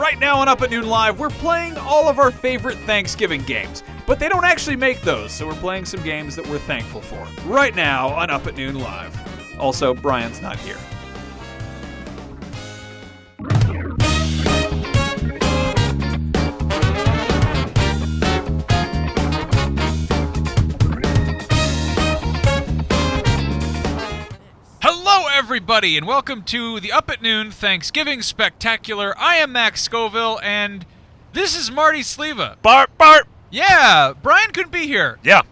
Right now on Up at Noon Live, we're playing all of our favorite Thanksgiving games. But they don't actually make those, so we're playing some games that we're thankful for. Right now on Up at Noon Live. Also, Brian's not here. Hello, everybody, and welcome to the Up at Noon Thanksgiving Spectacular. I am Max Scoville, and this is Marty Sleva. Bart! Yeah, Brian couldn't be here. Yeah,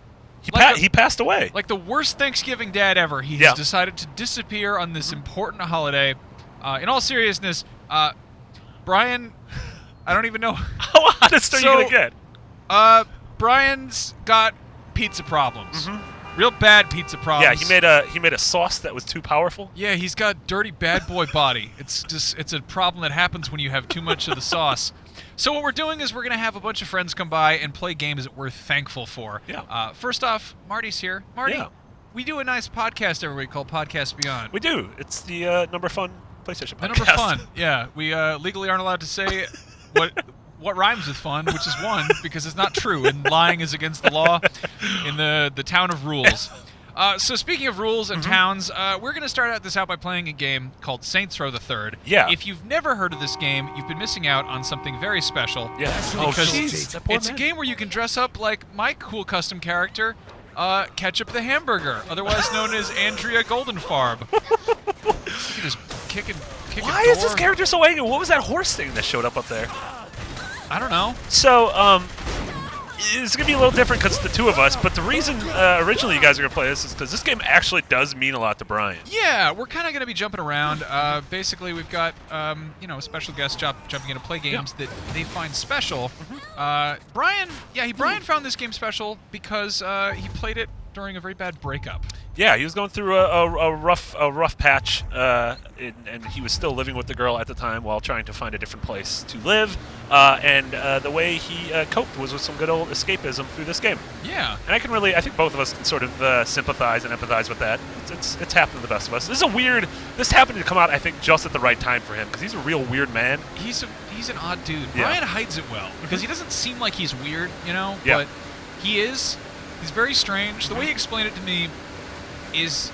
he passed away. Like the worst Thanksgiving dad ever. He has decided to disappear on this important holiday. In all seriousness, Brian, I don't even know. How honest are you going to get? Brian's got pizza problems. Real bad pizza problems. Yeah, he made a sauce that was too powerful. Yeah, he's got dirty bad boy body. It's a problem that happens when you have too much of the sauce. So what we're doing is we're going to have a bunch of friends come by and play games that we're thankful for. Yeah. First off, Marty's here. Marty, we do a nice podcast every week called Podcast Beyond. We do. It's the Number Fun PlayStation podcast. The Number Fun, yeah. We legally aren't allowed to say what rhymes with fun, which is one, because it's not true, and lying is against the law in the town of rules. So speaking of rules and towns, we're going to start this out by playing a game called Saints Row the Third. Yeah. If you've never heard of this game, you've been missing out on something very special. Yeah. Because it's a game where you can dress up like my cool custom character, Ketchup the Hamburger, otherwise known as Andrea Goldenfarb. You can just kick a door. Why is this character so angry? What was that horse thing that showed up there? I don't know. So, it's going to be a little different because it's the two of us, but the reason originally you guys are going to play this is because this game actually does mean a lot to Brian. Yeah, we're kind of going to be jumping around. Basically, we've got, a special guest jumping in to play games that they find special. Brian found this game special because he played it during a very bad breakup. Yeah, he was going through a rough patch, and he was still living with the girl at the time while trying to find a different place to live. And the way he coped was with some good old escapism through this game. Yeah, and I think both of us can sort of sympathize and empathize with that. It's happened to the best of us. This happened to come out, I think, just at the right time for him because he's a real weird man. He's an odd dude. Yeah. Brian hides it well because he doesn't seem like he's weird, Yeah. But he is. He's very strange. The way he explained it to me is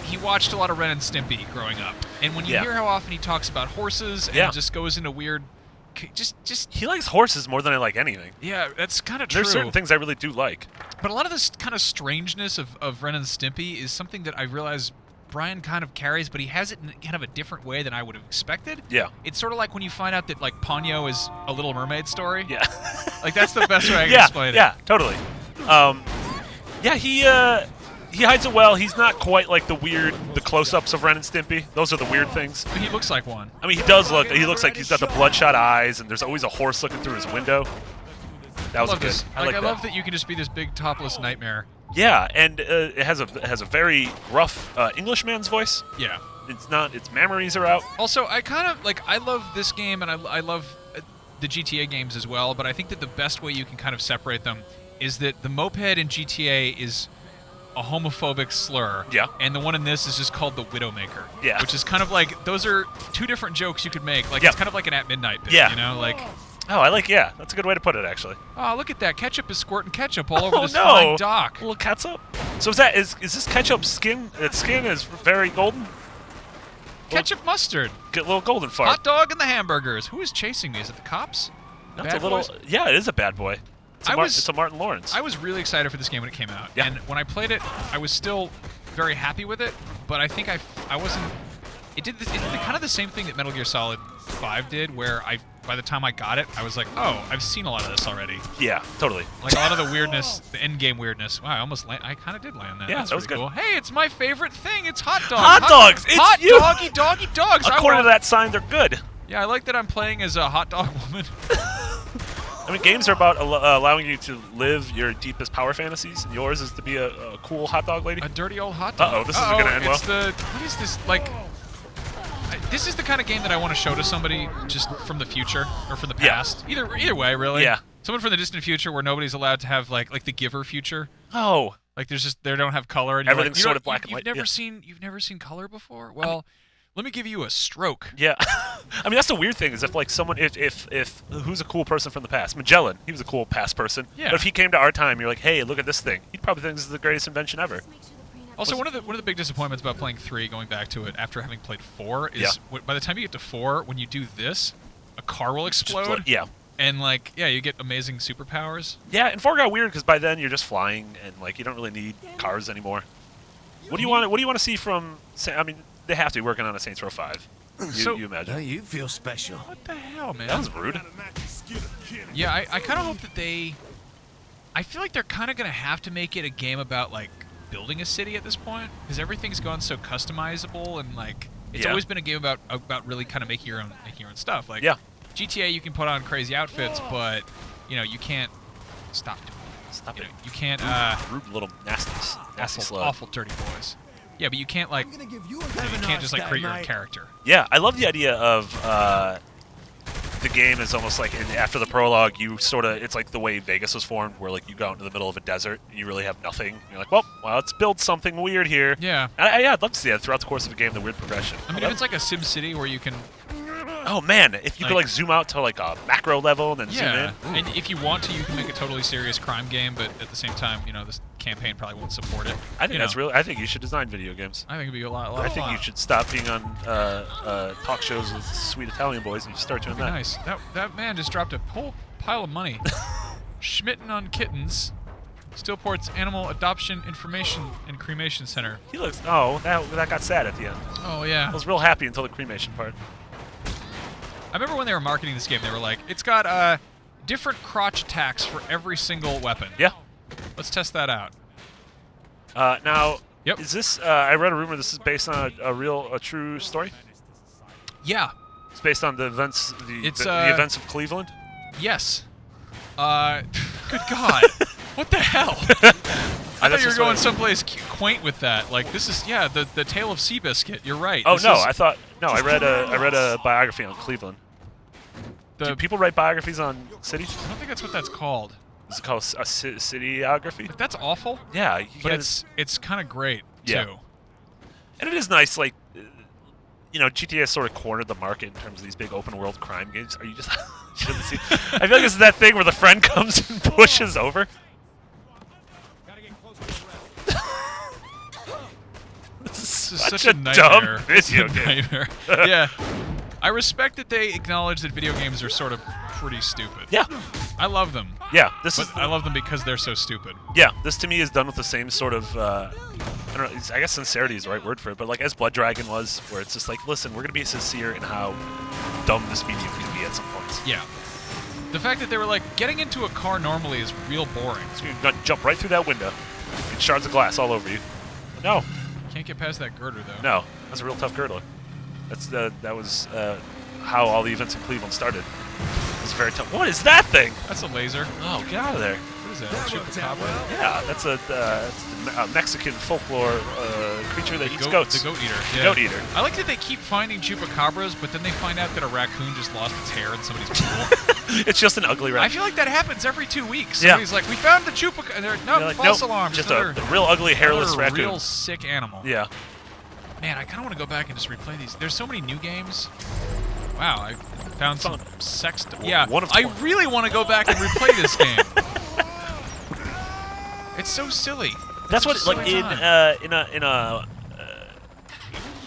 he watched a lot of Ren and Stimpy growing up. And when you hear how often he talks about horses and just goes into weird... He likes horses more than I like anything. Yeah, that's kind of true. There's certain things I really do like. But a lot of this kind of strangeness of Ren and Stimpy is something that I realize Brian kind of carries, but he has it in kind of a different way than I would have expected. Yeah. It's sort of like when you find out that, like, Ponyo is a Little Mermaid story. Yeah. Like, that's the best way I can explain it. Yeah, totally. He hides it well. He's not quite like the close-ups of Ren and Stimpy. Those are the weird things. But he looks like one. I mean, he looks like he's got the bloodshot eyes, and there's always a horse looking through his window. That was good. I love that you can just be this big topless nightmare. Yeah, and it has a very rough Englishman's voice. Yeah. Its memories are out. Also, I love this game, and I love the GTA games as well, but I think that the best way you can kind of separate them is that the moped in GTA is a homophobic slur. Yeah. And the one in this is just called the Widowmaker. Yeah. Which is kind of like, those are two different jokes you could make. Like, it's kind of like an At Midnight bit, Like... Oh, that's a good way to put it, actually. Oh, look at that. Ketchup is squirting ketchup all over this fine dock. A little ketchup? So is this ketchup skin? Its skin is very golden? Ketchup mustard. Get a little golden fart. Hot dog and the hamburgers. Who is chasing me? Is it the cops? That's a little... Boys? Yeah, it is a bad boy. It's a Martin Lawrence. I was really excited for this game when it came out. Yeah. And when I played it, I was still very happy with it, but I think I wasn't... It did kind of the same thing that Metal Gear Solid 5 did, where by the time I got it, I was like, oh, I've seen a lot of this already. Yeah, totally. Like a lot of the weirdness, the end-game weirdness. Wow, I kind of did land that. Yeah, That's that was pretty good. Cool. Hey, it's my favorite thing. It's hot dogs. Hot dogs! It's hot you! doggy dogs. According to that sign, they're good. Yeah, I like that I'm playing as a hot dog woman. I mean, games are about allowing you to live your deepest power fantasies, and yours is to be a cool hot dog lady. A dirty old hot dog. Uh-oh, this isn't going to end well. What is this, like... This is the kind of game that I want to show to somebody just from the future or from the past. Yeah. Either way, really. Yeah. Someone from the distant future where nobody's allowed to have like the Giver future. Oh. Like they don't have color and everything's sort of black and white. You've never seen color before? Well, Let me give you a stroke. Yeah. I mean, that's the weird thing is if like someone, if who's a cool person from the past? Magellan, he was a cool past person. Yeah. But if he came to our time, you're like, hey, look at this thing. He'd probably think this is the greatest invention ever. Also, one of the big disappointments about playing 3, going back to it after having played 4, is by the time you get to 4, when you do this, a car will explode. Yeah. And like, yeah, you get amazing superpowers. Yeah, and 4 got weird because by then you're just flying and like you don't really need cars anymore. What do you want? What do you want to see from? I mean, they have to be working on a Saints Row 5. You imagine? You feel special. What the hell, man? That was rude. Yeah, I kind of hope that they. I feel like they're kind of gonna have to make it a game about like building a city at this point, because everything's gone so customizable and like it's always been a game about really kind of making your own stuff. Like GTA, you can put on crazy outfits, but you know you can't stop doing it. Stop it. You can't. Rude little nasty slug. Awful dirty boys. Yeah, but you can't like. You can't just like create your own character. Yeah, I love the idea of the game is almost like after the prologue, you sort of it's like the way Vegas was formed, where like you go out into the middle of a desert and you really have nothing. You're like, well, let's build something weird here. Yeah. Yeah, I'd love to see that throughout the course of the game, the weird progression. I mean, if it's like a Sim City where you can. Oh man, if you could like zoom out to like a macro level and then zoom in. And if you want to, you can make a totally serious crime game, but at the same time, you know, this campaign probably won't support it. I think that's real. I think you should design video games. I think it'd be a lot of fun. I think you should stop being on talk shows with sweet Italian boys and you start doing that. Nice. That man just dropped a whole pile of money. Schmitten on Kittens. Steelport's Animal Adoption Information and Cremation Center. He looks. Oh, that got sad at the end. Oh yeah. I was real happy until the cremation part. I remember when they were marketing this game, they were like, it's got different crotch attacks for every single weapon. Yeah. Let's test that out. Now, Yep. is this? I read a rumor this is based on a true story. Yeah. It's based on the events, the events of Cleveland. Yes. Good God. What the hell? I thought you were going someplace quaint with that. Like this is the tale of Seabiscuit. You're right. Oh no, I read a biography on Cleveland. Do people write biographies on cities? I don't think that's what that's called. Is it called a cityography? That's awful. Yeah, but it's kind of great too. And it is nice, like you know, GTA has sort of cornered the market in terms of these big open world crime games. Are you just? Shouldn't see. I feel like this is that thing where the friend comes and pushes over. This is such a a nightmare. dumb video game. Yeah. I respect that they acknowledge that video games are sort of pretty stupid. Yeah. I love them. Yeah, I love them because they're so stupid. Yeah, this to me is done with the same sort of, I don't know, I guess sincerity is the right word for it, but like as Blood Dragon was, where it's just like, listen, we're going to be sincere in how dumb this medium can be at some points. Yeah. The fact that they were like, getting into a car normally is real boring. So you're going to jump right through that window, get shards of glass all over you. But no. Can't get past that girder, though. No, that's a real tough girdle. That was how all the events in Cleveland started. It was very tough. What is that thing? That's a laser. Oh, get out of there. What is that? Chupacabra? Yeah, that's a Mexican folklore creature that eats goats. The goat eater. The goat eater. I like that they keep finding chupacabras, but then they find out that a raccoon just lost its hair in somebody's pool. It's just an ugly raccoon. I feel like that happens every 2 weeks. Yeah. Somebody's like, we found the chupacabra. And they're like, no, like, false nope, alarm. just a real ugly hairless another raccoon. real sick animal. Yeah. Man, I kind of want to go back and just replay these. There's so many new games. Wow, I found some sex. Yeah, I really want to go back and replay this game. It's so silly. That's what like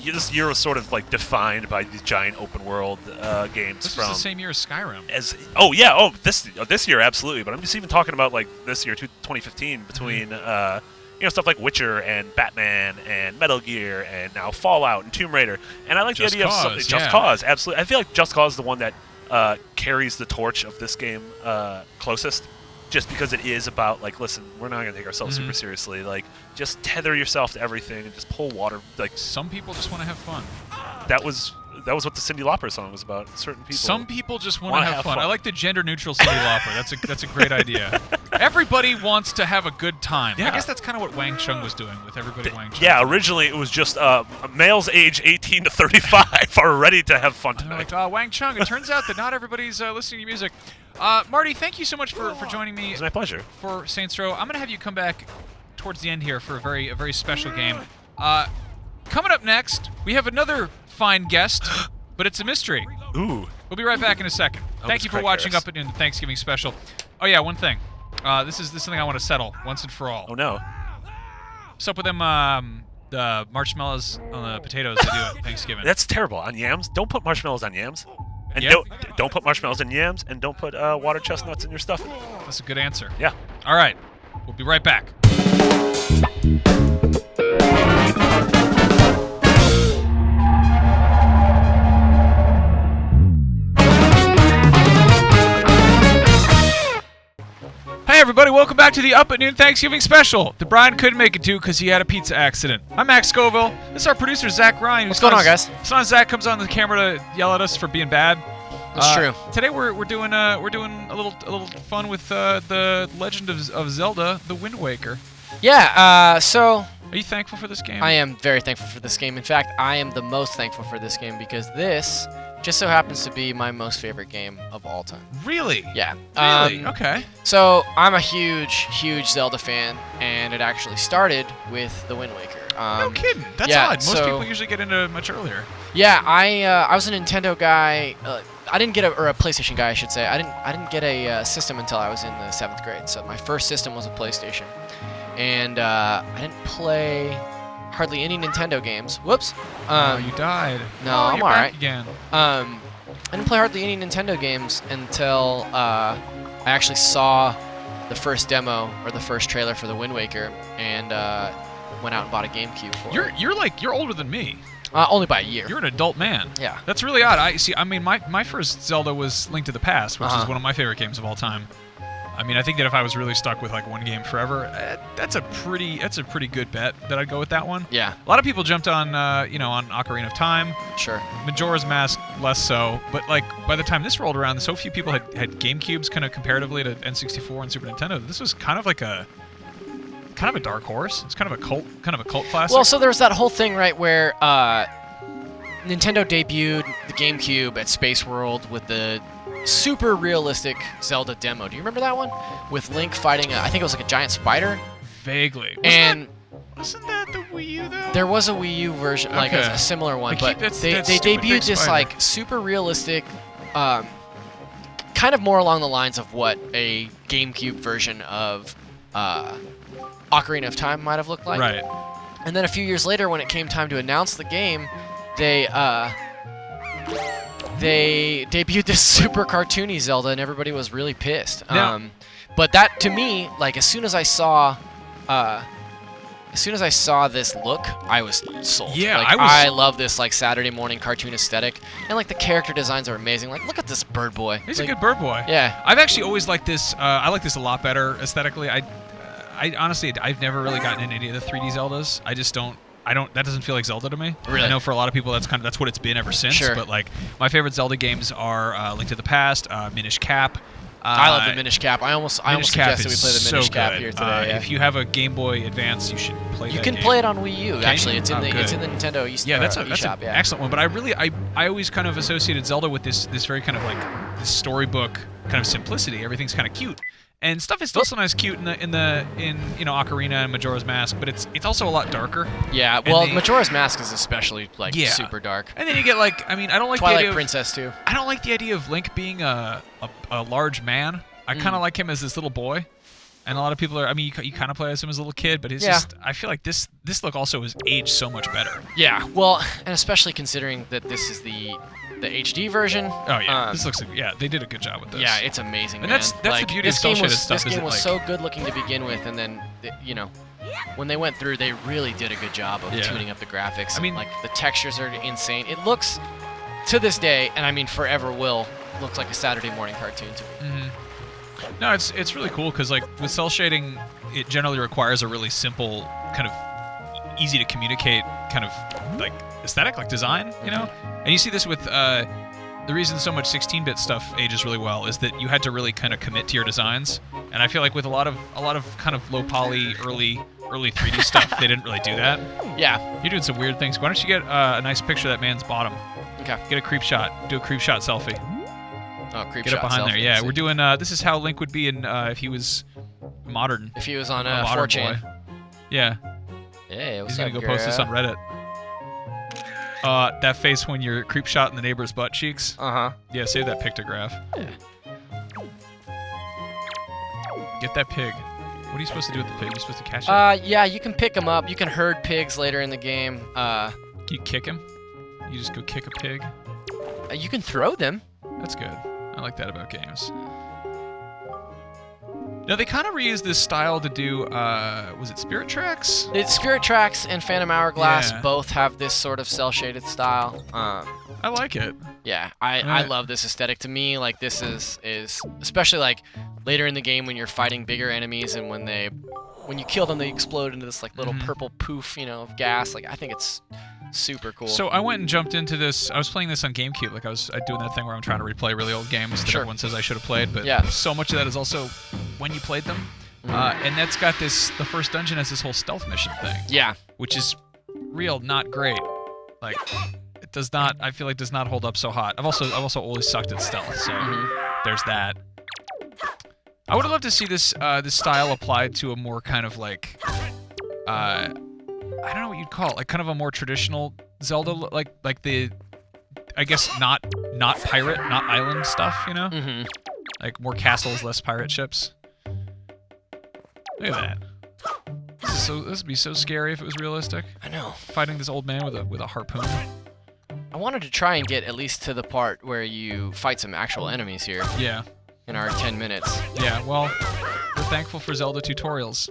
this year was sort of like defined by these giant open world games. This was the same year as Skyrim. This year absolutely. But I'm just even talking about like this year, 2015, between you know, stuff like Witcher and Batman and Metal Gear and now Fallout and Tomb Raider. And I like the idea of Just Cause. Absolutely, I feel like Just Cause is the one that carries the torch of this game closest. Just because it is about, like, listen, we're not going to take ourselves super seriously. Like, just tether yourself to everything and just pull water. Like, some people just want to have fun. That was what the Cyndi Lauper song was about. Certain people. Some people just want to have fun. I like the gender-neutral Cyndi Lauper. That's a great idea. Everybody wants to have a good time. Yeah. I guess that's kind of what Wang Chung was doing with everybody. Wang Chung. Yeah, originally it was just males age 18 to 35 are ready to have fun tonight. Like, Wang Chung. It turns out that not everybody's listening to music. Marty, thank you so much for joining me. It's my pleasure. For Saints Row. I'm going to have you come back towards the end here for a very special game. Coming up next, we have another fine guest, but it's a mystery. Ooh. We'll be right back in a second. Thank you for watching Up at Noon, the Thanksgiving special. Oh yeah, one thing. This is something I want to settle once and for all. Oh no. What's up with them the marshmallows on the potatoes they do at Thanksgiving? That's terrible. On yams? Don't put marshmallows on yams. And Yep. don't put marshmallows in yams, and don't put water chestnuts in your stuffing. That's a good answer. Yeah. All right. We'll be right back. Hey everybody, welcome back to the Up at Noon Thanksgiving special that Brian couldn't make it to because he had a pizza accident. I'm Max Scoville. This is our producer, Zach Ryan. What's going on, guys? Sometimes Zach comes on the camera to yell at us for being bad. That's true. Today we're doing a little fun with the Legend of Zelda: The Wind Waker. Yeah, so Are you thankful for this game? I am very thankful for this game. In fact, I am the most thankful for this game because this just so happens to be my most favorite game of all time. Really? Yeah. Really? Okay. So I'm a huge Zelda fan, and it actually started with The Wind Waker. No kidding. That's yeah, odd. Most so- people usually get into it much earlier. Yeah, I was a Nintendo guy. I didn't get a PlayStation guy, I should say. I didn't get a system until I was in the 7th grade. So my first system was a PlayStation, and I didn't play hardly any Nintendo games. Whoops. Oh, you died. No, oh, I'm you're alright. back again. I didn't play hardly any Nintendo games until I actually saw the first demo or the first trailer for The Wind Waker, and went out and bought a GameCube for it. You're older than me. Only by a year. You're an adult man. Yeah. That's really odd. I mean, my first Zelda was Link to the Past, which is one of my favorite games of all time. I mean, I think that if I was really stuck with like one game forever, that's a pretty good bet that I'd go with that one. Yeah. A lot of people jumped on on Ocarina of Time. Sure. Majora's Mask less so, but like by the time this rolled around, so few people had GameCubes kind of comparatively to N64 and Super Nintendo. This was kind of a dark horse. It's kind of a cult classic. Well, so there was that whole thing, right, where Nintendo debuted the GameCube at Space World with the super realistic Zelda demo. Do you remember that one? With Link fighting, I think it was like a giant spider. Vaguely. Wasn't that the Wii U though? there was a Wii U version, like Okay. a similar one, Like, but that's they stupid big debuted this spider. like super realistic, kind of more along the lines of what a GameCube version of Ocarina of Time might have looked like. Right. And then a few years later, when it came time to announce the game, they debuted this super cartoony Zelda, and everybody was really pissed. Now- But that, to me, like as soon as I saw this look, I was sold. Yeah, like, I love this like Saturday morning cartoon aesthetic, and like the character designs are amazing. Like, look at this bird boy. He's like, a good bird boy. Yeah. I've actually always liked this. I like this a lot better aesthetically. I honestly, I've never really gotten into any of the 3D Zeldas. I just don't. That doesn't feel like Zelda to me. Really? I know for a lot of people that's what it's been ever since. Sure. But like my favorite Zelda games are Link to the Past, Minish Cap. I love the Minish Cap. I almost suggested we play the Minish Cap good. here today. Yeah. If you have a Game Boy Advance, you should play that You can game. play it on Wii U. Can Actually, you? it's in Oh, the good. Nintendo Yeah, that's an eShop. Yeah. excellent one. But I always kind of associated Zelda with this very kind of like this storybook kind of simplicity. Everything's kind of cute, and stuff is still sometimes cute in Ocarina and Majora's Mask, but it's also a lot darker. Yeah. And Well, the- Majora's Mask is especially like Yeah. super dark. And then you get like, I don't like the Twilight idea of, Princess too. I don't like the idea of Link being a large man. I kind of like him as this little boy. And a lot of people are. You kind of play as him as a little kid, but it's Yeah. just. I feel like this look also is aged so much better. Yeah. Well, and especially considering that this is the HD version. Oh yeah, this looks. Yeah, they did a good job with this. Yeah, it's amazing. And man. that's the Like, beauty of this game cel-shaded was stuff, This is game it, was like- so good looking to begin with, and then when they went through, they really did a good job of Yeah. tuning up the graphics. I mean- like the textures are insane. It looks, to this day, and I mean forever will, looks like a Saturday morning cartoon to me. Mm-hmm. No, it's really cool because like with cel shading, it generally requires a really simple kind of easy to communicate kind of like aesthetic, like design, you know. And you see this with the reason so much 16-bit stuff ages really well is that you had to really kind of commit to your designs. And I feel like with a lot of kind of low poly early 3D stuff, they didn't really do that. Yeah. You're doing some weird things. Why don't you get a nice picture of that man's bottom? Okay. Get a creep shot. Do a creep shot selfie. Oh, creep Get up shot behind there. selfie. Yeah, Let's we're see. doing. This is how Link would be in if he was modern. If he was on a modern 4chan. boy. Yeah. Hey, what's He's gonna up, go post this girl? on Reddit. That face when you're creep shot in the neighbor's butt cheeks. Uh-huh. Yeah, save that pictograph. Yeah. Get that pig. What are you supposed to do with the pig? You're supposed to catch it? Yeah, you can pick them up. You can herd pigs later in the game. Can you kick him? You just go kick a pig? You can throw them. That's good. I like that about games. No, they kind of reused this style to do, was it Spirit Tracks? Spirit Tracks and Phantom Hourglass Yeah. both have this sort of cel-shaded style. I like it. Yeah, I love this aesthetic. To me, like, this is especially like later in the game when you're fighting bigger enemies and when you kill them, they explode into this like little purple poof, of gas. Like, I think it's super cool. So I went and jumped into this. I was playing this on GameCube. Like I was doing that thing where I'm trying to replay really old games that Sure. everyone says I should have played. But Yeah. so much of that is also when you played them. And that's got this. The first dungeon has this whole stealth mission thing. Yeah. Which is not great. Like it does not. I feel like does not hold up so hot. I've also always sucked at stealth. So there's that. I would have loved to see this this style applied to a more kind of like I don't know what you'd call it, like kind of a more traditional Zelda, like the, I guess not pirate, not island stuff, like more castles, less pirate ships. Look at that. This would be so scary if it was realistic. I know. Fighting this old man with a harpoon. I wanted to try and get at least to the part where you fight some actual enemies here Yeah. in our 10 minutes. Yeah. Well, we're thankful for Zelda tutorials.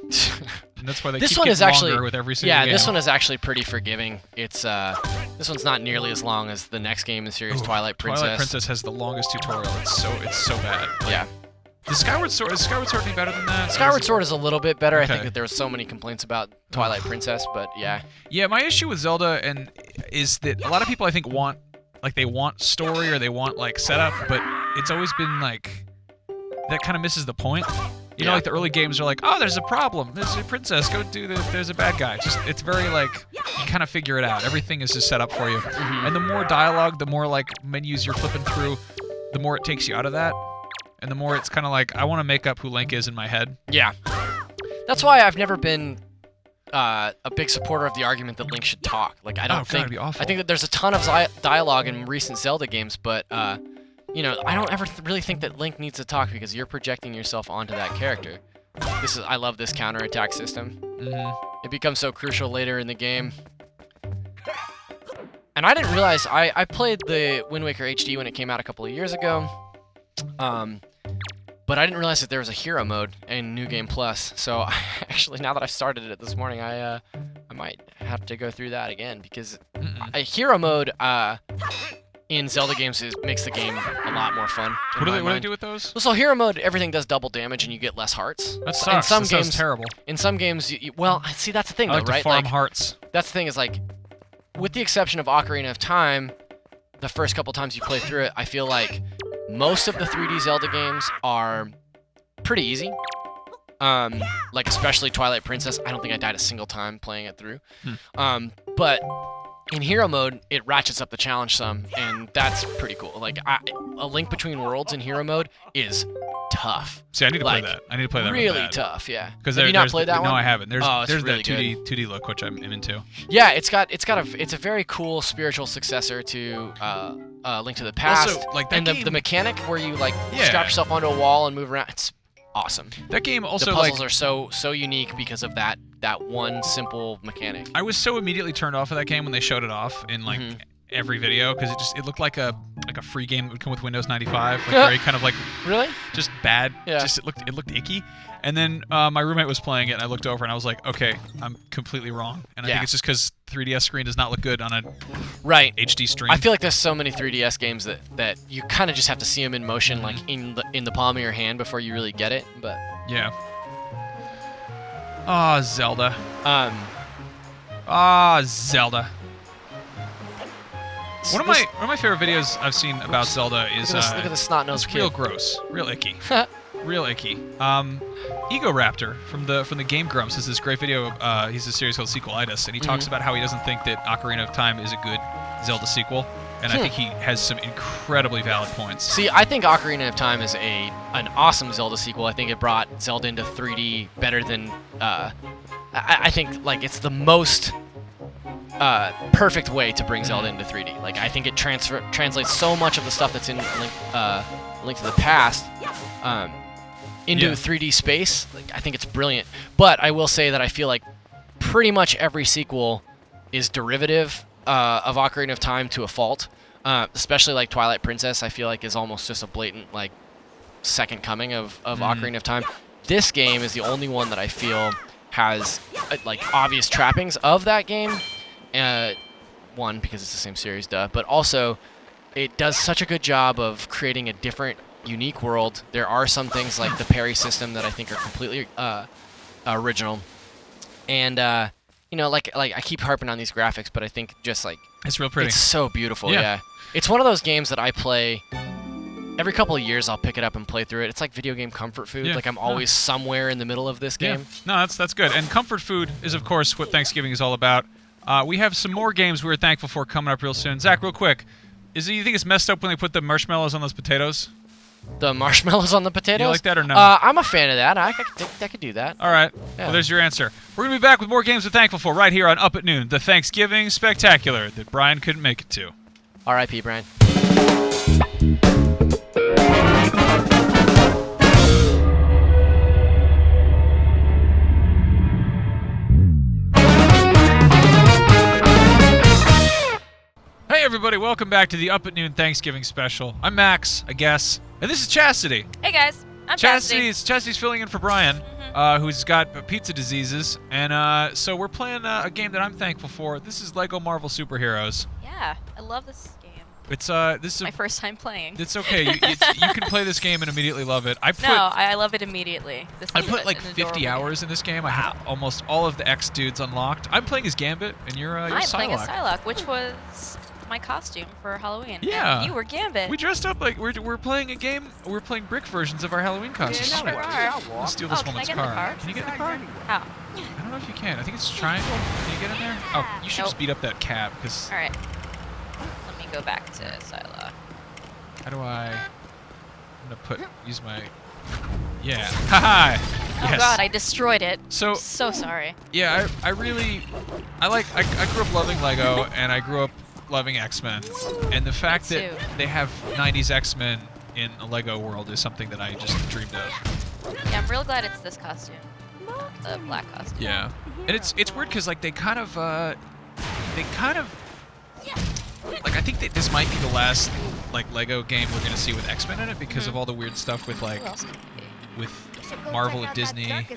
And that's why they This keep one getting is actually longer with every single game. this one is actually pretty forgiving. It's this one's not nearly as long as the next game in the series, Ooh, Twilight Princess. Twilight Princess has the longest tutorial. It's so bad. Yeah. Is Skyward Sword any better than that? Skyward Sword is a little bit better. I Okay. think that there were so many complaints about Twilight Princess, but yeah. Yeah, my issue with Zelda is that a lot of people I think want story or they want like setup, but it's always been like that kind of misses the point. You know, like the early games are like, oh, there's a problem. There's a princess. There's a bad guy. It's very like, you kind of figure it out. Everything is just set up for you. And the more dialogue, the more like menus you're flipping through, the more it takes you out of that. And the more it's kind of like, I want to make up who Link is in my head. Yeah. That's why I've never been a big supporter of the argument that Link should talk. Like, I don't think... it'd be awful. I think that there's a ton of dialogue in recent Zelda games, but... I don't ever really think that Link needs to talk because you're projecting yourself onto that character. I love this counterattack system. It becomes so crucial later in the game. And I didn't realize, I played the Wind Waker HD when it came out a couple of years ago. But I didn't realize that there was a hero mode in New Game Plus. So actually, now that I've started it this morning, I might have to go through that again because a hero mode in Zelda games makes the game a lot more fun. What do they do with those? So hero mode, everything does double damage and you get less hearts. That sucks. That sounds terrible. In some games, well, see, that's the thing, I like though, right? to farm hearts. That's the thing is, like, with the exception of Ocarina of Time, the first couple times you play through it, I feel like most of the 3D Zelda games are pretty easy. Like, especially Twilight Princess. I don't think I died a single time playing it through. But in hero mode, it ratchets up the challenge some, and that's pretty cool. Like, A Link Between Worlds in hero mode is tough. See, I need to play that. I need to play that. Really tough, yeah. Because have you not played that one? No, I haven't. There's really that 2D look which I'm into. Yeah, it's a very cool spiritual successor to Link to the Past. Also, like that and game, the mechanic where you like strap yourself onto a wall and move around. It's awesome. That game also the puzzles are so unique because of that one simple mechanic. I was so immediately turned off of that game when they showed it off in like every video because it looked like a free game that would come with Windows 95, like very kind of like really just bad. Yeah. Just it looked icky. And then my roommate was playing it, and I looked over and I was like, okay, I'm completely wrong. And I think it's just because 3DS screen does not look good on a HD stream. I feel like there's so many 3DS games that you kind of just have to see them in motion, like in the palm of your hand before you really get it. But yeah. Ah, Zelda. Zelda. One of my favorite videos I've seen about Zelda is look at the snot-nosed kid. Real gross, real icky, real icky. Ego Raptor from the Game Grumps is this great video. He's a series called Sequelitis, and he talks about how he doesn't think that Ocarina of Time is a good Zelda sequel, and I think he has some incredibly valid points. See, I think Ocarina of Time is an awesome Zelda sequel. I think it brought Zelda into 3D better than I think like it's the most perfect way to bring Zelda into 3D. Like I think it translates so much of the stuff that's in Link to the Past into 3D space. Like, I think it's brilliant. But I will say that I feel like pretty much every sequel is derivative of Ocarina of Time to a fault. Especially like Twilight Princess, I feel like is almost just a blatant like second coming of Ocarina of Time. This game is the only one that I feel has like obvious trappings of that game. One, because it's the same series, duh, but also it does such a good job of creating a different, unique world. There are some things like the parry system that I think are completely original, and you know, like I keep harping on these graphics, but I think just like It's real pretty. it's so beautiful. Yeah, it's one of those games that I play. Every couple of years, I'll pick it up and play through it. It's like video game comfort food. Yeah. Like I'm always somewhere in the middle of this game. No, that's good. And comfort food is, of course, what Thanksgiving is all about. We have some more games we're thankful for coming up real soon. Zach, real quick, you think it's messed up when they put the marshmallows on those potatoes? The marshmallows on the potatoes? You like that or no? I'm a fan of that. I could do that. All right. Yeah. Well, there's your answer. We're going to be back with more games we're thankful for right here on Up at Noon, the Thanksgiving Spectacular that Brian couldn't make it to. R.I.P. Brian. Hey everybody, welcome back to the Up at Noon Thanksgiving special. I'm Max, I guess, and this is Chastity. Hey guys, I'm Chastity. Chastity's filling in for Brian, who's got pizza diseases, and so we're playing a game that I'm thankful for. This is Lego Marvel Superheroes. Yeah, I love this game. It's This is my first time playing. It's okay. You can play this game and immediately love it. I love it immediately. I put like 50 hours in this game. I have almost all of the X dudes unlocked. I'm playing as Gambit, and you're I'm playing as Psylocke. Psylocke, which was my costume for Halloween. Yeah. And you were Gambit. We dressed up like we're playing a game. We're playing brick versions of our Halloween costumes. sure are. Let's steal this Can I woman's get in the car? Can you get in the car? How? I don't know if you can. I think it's triangle. Can you get in there? Oh, you should just Nope. beat up that cab, because All right. Let me go back to Psylocke. how do I? I'm gonna use my. Yeah. Haha. Oh Yes. God, I destroyed it. So I'm so sorry. yeah, I grew up loving Lego, and I grew up loving X-Men, and the fact Me that too. they have 90s X-Men in a Lego world is something that I just dreamed of. Yeah, I'm real glad it's this costume, not the black costume. Yeah, and it's weird because like they kind of like I think that this might be the last like Lego game we're gonna see with X-Men in it because of all the weird stuff with like Who else could it be? with Marvel and Disney and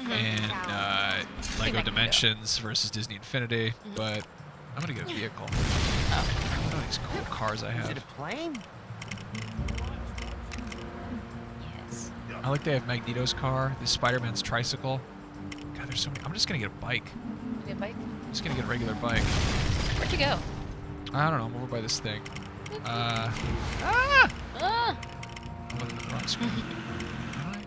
Lego Mango. Dimensions versus Disney Infinity, but I'm gonna get a vehicle. Oh. Look at all these cool cars I have. plane? Yes. I like they have Magneto's car, this Spider-Man's tricycle. God, there's so many. I'm just gonna get a bike. You get a bike? I'm just gonna get a regular bike. Where'd you go? I don't know. I'm over by this thing. Ah! Ah! I'm looking at the wrong screen. Am I?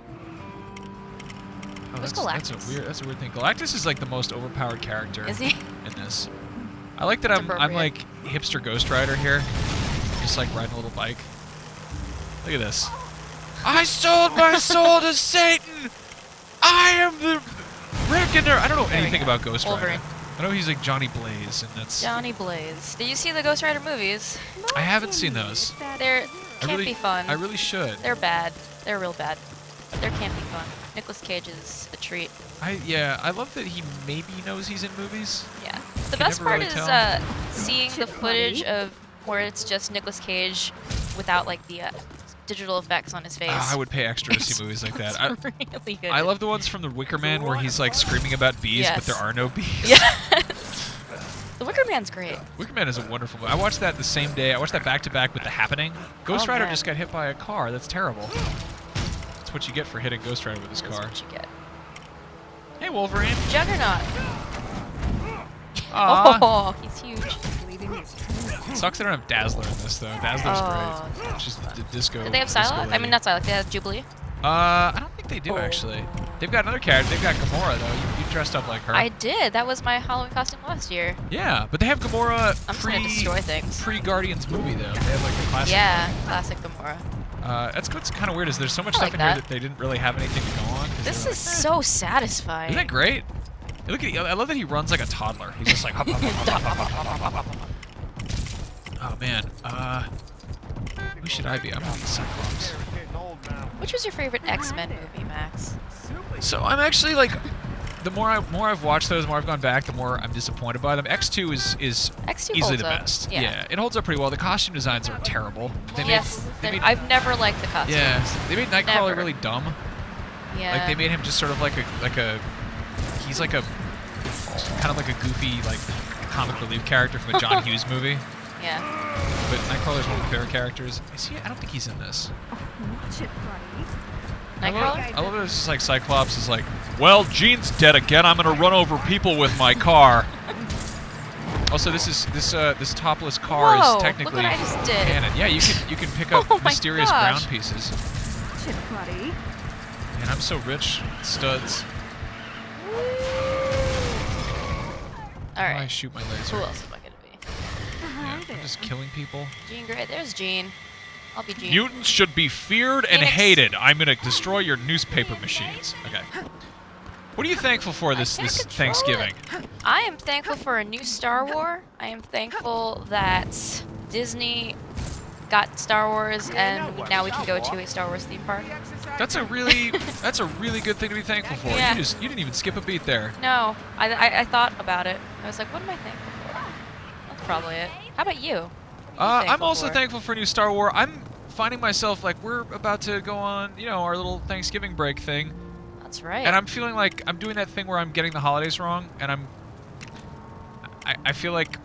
Oh, Who's that's a Galactus? weird thing. Galactus is like the most overpowered character Is he? in this. I like that That's I'm appropriate. like hipster Ghost Rider here, just like riding a little bike. Look at this. I sold my soul to Satan. I am the reckoner. I don't know There we anything go. about Ghost Rider. Wolverine. I know he's like Johnny Blaze, and that's. Johnny Blaze. Did you see the Ghost Rider movies? I haven't seen those. They're can't be fun. I really should. They're bad. They're real bad. But they can't be fun. Nicolas Cage is a treat. I love that he maybe knows he's in movies. Yeah. The Can best never part really is tell. seeing the footage of where it's just Nicolas Cage without like the digital effects on his face. I would pay extra to see It's- movies like that. it's really good. I love the ones from the Wicker Man where he's like screaming about bees, but Yes. there are no bees. Yeah. The Wicker Man's great. Wicker Man is a wonderful movie. I watched that the same day. I watched that back to back with The Happening. Ghost Oh, Rider man. just got hit by a car. That's terrible. That's what you get for hitting Ghost Rider with his That's car. what you get. Hey, Wolverine. Juggernaut. Aw. Oh, he's huge. Sucks they don't have Dazzler in this though. Dazzler's Oh, great. She's the disco. Did they have disco Psylocke? I lady. mean, not Psylocke. They have Jubilee. I don't think they do Oh. actually. They've got another character. They've got Gamora though. You dressed up like her. I did. That was my Halloween costume last year. Yeah, but they have Gamora I'm just gonna destroy things. pre-Guardians movie though. They have like the classic. Yeah, classic Gamora. That's what's kind of weird is there's so much I stuff like in here that. that they didn't really have anything to go on. 'cause This they're is so satisfying. Isn't that great? Look at I love that he runs like a toddler. He's just like hop, hop, hop, hop, hop, hop, hop, hop, hop. Oh man. Who should I be? I'm gonna be Cyclops. Which was your favorite X-Men movie, Max? So I'm actually like, the more I've watched those, the more I've gone back, the more I'm disappointed by them. X2 is X2 easily holds the up. best. Yeah. It holds up pretty well. The costume designs are terrible. I've never liked the costumes. Yeah, they made Nightcrawler Never. really dumb. Yeah. Like they made him just sort of like a he's like a kind of like a goofy like comic relief character from a John Hughes movie. Yeah. But Nightcrawler's one of my favorite characters. Is he? I don't think he's in this. Nightcrawler? I love that it's just like Cyclops is like, well, Jean's dead again. I'm gonna run over people with my car. Also, this topless car Whoa, is technically look what I just did. canon. Yeah, you can pick up Oh my mysterious gosh. ground pieces. And I'm so rich, studs. All I right. shoot my laser. Who else am I gonna be? Yeah, I'm just killing people. Jean Grey. There's Jean. I'll be Jean. Mutants should be feared and Phoenix. hated. I'm gonna destroy your newspaper machines. Okay. What are you thankful for this can't control Thanksgiving? I am thankful for a new Star Wars. I am thankful that Disney got Star Wars, and now we can go to a Star Wars theme park. That's a really good thing to be thankful for. Yeah. You didn't even skip a beat there. No, I thought about it. I was like, what am I thankful for? That's probably it. How about you? What are you I'm also for? thankful for new Star Wars. I'm finding myself like we're about to go on, our little Thanksgiving break thing, That's right. and I'm feeling like I'm doing that thing where I'm getting the holidays wrong, and I feel like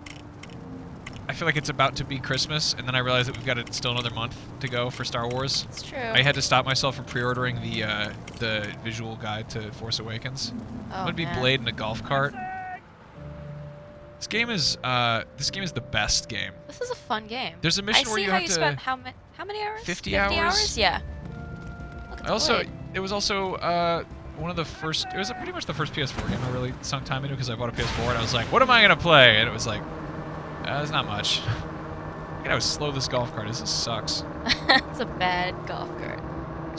it's about to be Christmas, and then I realize that we've got still another month to go for Star Wars. It's true. I had to stop myself from pre-ordering the visual guide to Force Awakens. Oh, I'm gonna be man. Blade in a golf cart. This game is the best game. This is a fun game. There's a mission I where see you how have you to. spent how many hours? 50 hours? Yeah. Look at I the also Blade. it was also one of the first. It was pretty much the first PS4 game I really sunk time into because I bought a PS4 and I was like, what am I gonna play? And it was like, there's not much. I gotta slow this golf cart. This sucks. It's a bad golf cart.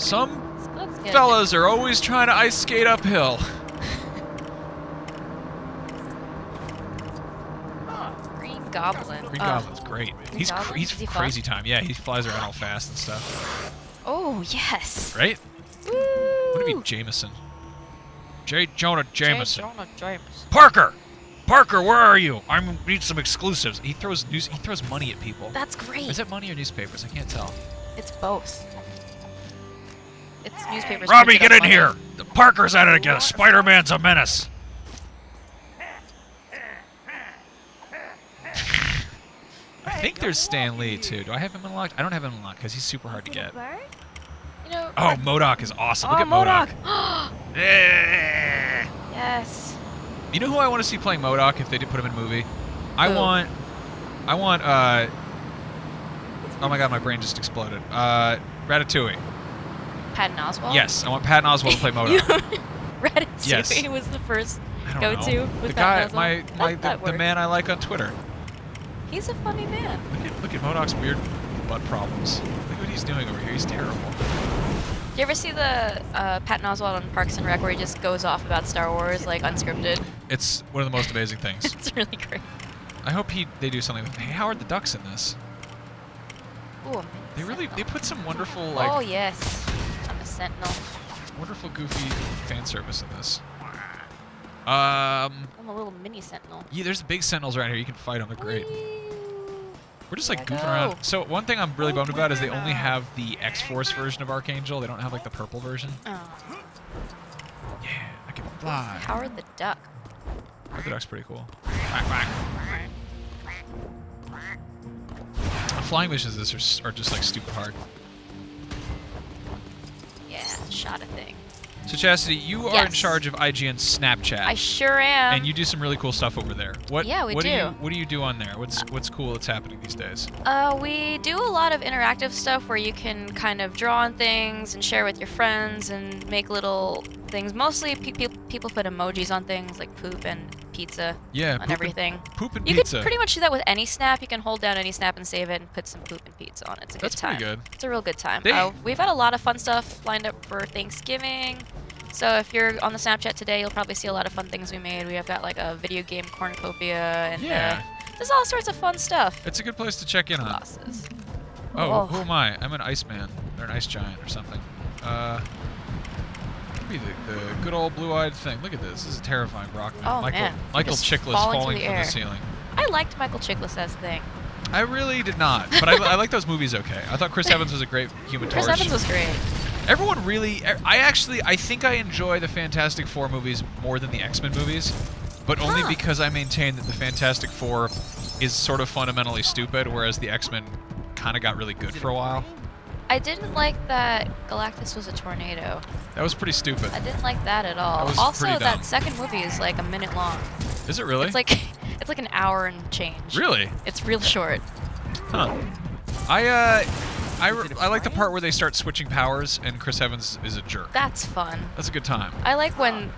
Some Let's get fellas are always trying to ice skate uphill. Green Goblin. Green Oh. Goblin's great. Green Goblin? He's Is he fun? crazy time. Yeah, he flies around all fast and stuff. Oh yes. Right? Woo. What would be Jameson? J. Jonah Jameson. Jonah Jameson. Parker, where are you? I need some exclusives. He throws money at people. That's great. Is it money or newspapers? I can't tell. It's both. It's newspapers. Robbie, printed get up in on here. The Parker's at it again. Spider-Man's a menace. I think there's Stan Lee too. Do I have him unlocked? I don't have him unlocked because he's super hard to get. You know. Oh, MODOK is awesome. Look at MODOK. MODOK. Yeah. Yes. You know who I want to see playing MODOK if they did put him in a movie? I Who? want oh my god, my brain just exploded. Ratatouille. Patton Oswalt. Yes, I want Patton Oswalt to play MODOK. Ratatouille Yes. was the first I don't go-to know. with The guy, Patton Oswalt. That the worked. man I like on Twitter. He's a funny man. Look at MODOK's weird butt problems. Look what he's doing over here. He's terrible. Do you ever see the Patton Oswalt on Parks and Rec where he just goes off about Star Wars, like unscripted? It's one of the most amazing things. It's really great. I hope they do something with. Hey, how are the ducks in this? Ooh, They put some wonderful oh yes, I'm a Sentinel. wonderful goofy fan service in this. I'm a little mini Sentinel. Yeah, there's big sentinels around here. You can fight them. They're great. We're just like Gotta goofing go. around. So one thing I'm really bummed about is they only have the X-Force version of Archangel. They don't have like the purple version. Oh. Yeah, I can fly. Howard the Duck. The duck's pretty cool. Quack, quack. Flying missions are just like stupid hard. Yeah, shot a thing. So Chastity, you are in Yes. charge of IGN's Snapchat. I sure am. And you do some really cool stuff over there. What? Yeah, we what do. What do you do on there? What's cool that's happening these days? We do a lot of interactive stuff where you can kind of draw on things and share with your friends and make little things. Mostly people put emojis on things like poop and pizza Yeah, on everything. Poop and You pizza. could pretty much do that with any snap. You can hold down any snap and save it and put some poop and pizza on it. It's a That's good time. pretty good. It's a real good time. They- We've had a lot of fun stuff lined up for Thanksgiving. So if you're on the Snapchat today, you'll probably see a lot of fun things we made. We have got like a video game cornucopia and there's all sorts of fun stuff. It's a good place to check in on. Bosses. Oh, who am I? I'm an Iceman or an Ice Giant or something. Be the good old blue-eyed thing. Look at this. This is terrifying, Brockman. Oh, man. Michael Just Chiklis falling falling through the from air. the ceiling. I liked Michael Chiklis as Thing. I really did not, but I like those movies okay. I thought Chris Evans was a great Human Chris Torch. Evans was great. Everyone really... I think I enjoy the Fantastic Four movies more than the X-Men movies, but only because I maintain that the Fantastic Four is sort of fundamentally stupid, whereas the X-Men kind of got really good for a while. I didn't like that Galactus was a tornado. That was pretty stupid. I didn't like that at all. That was Also, pretty dumb. that second movie is like a minute long. Is it really? It's like an hour and change. Really? It's real short. Huh. I like the part where they start switching powers and Chris Evans is a jerk. That's fun. That's a good time. I like when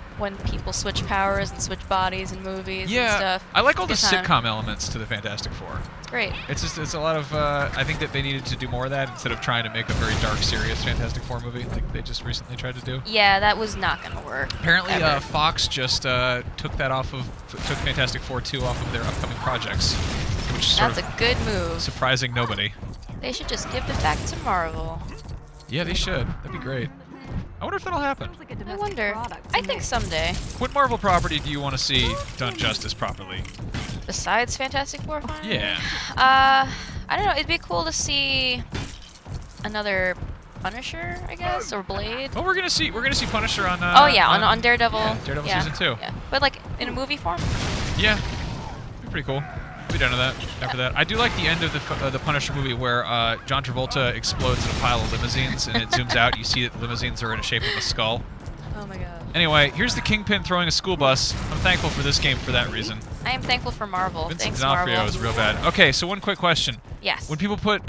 people switch powers and switch bodies in movies and stuff. I like all the Good time. sitcom elements to the Fantastic Four. It's great. It's a lot of I think that they needed to do more of that instead of trying to make a very dark, serious Fantastic Four movie like they just recently tried to do. Yeah, that was not gonna work. Apparently, ever. Fox just took Fantastic Four 2 off of their upcoming projects, which is sort That's of a good move. surprising nobody. They should just give it back to Marvel. Yeah, they should. That'd be great. I wonder if that'll happen. I wonder. I think someday. What Marvel property do you want to see done justice properly? Besides Fantastic Four, finally? Yeah. I don't know. It'd be cool to see another Punisher, I guess, or Blade. Well, we're gonna see Punisher on. Oh yeah, on Daredevil. Yeah, Daredevil yeah, season 2. Yeah, but like in a movie form. Yeah, be pretty cool. Be done with that after that. I do like the end of the Punisher movie where John Travolta explodes in a pile of limousines and it zooms out. You see that the limousines are in the shape of a skull. Oh my god. Anyway, here's the Kingpin throwing a school bus. I'm thankful for this game for that reason. I am thankful for Marvel. Vincent Thanks, D'Onofrio Marvel. is real bad. Okay, so one quick question. Yes. When people put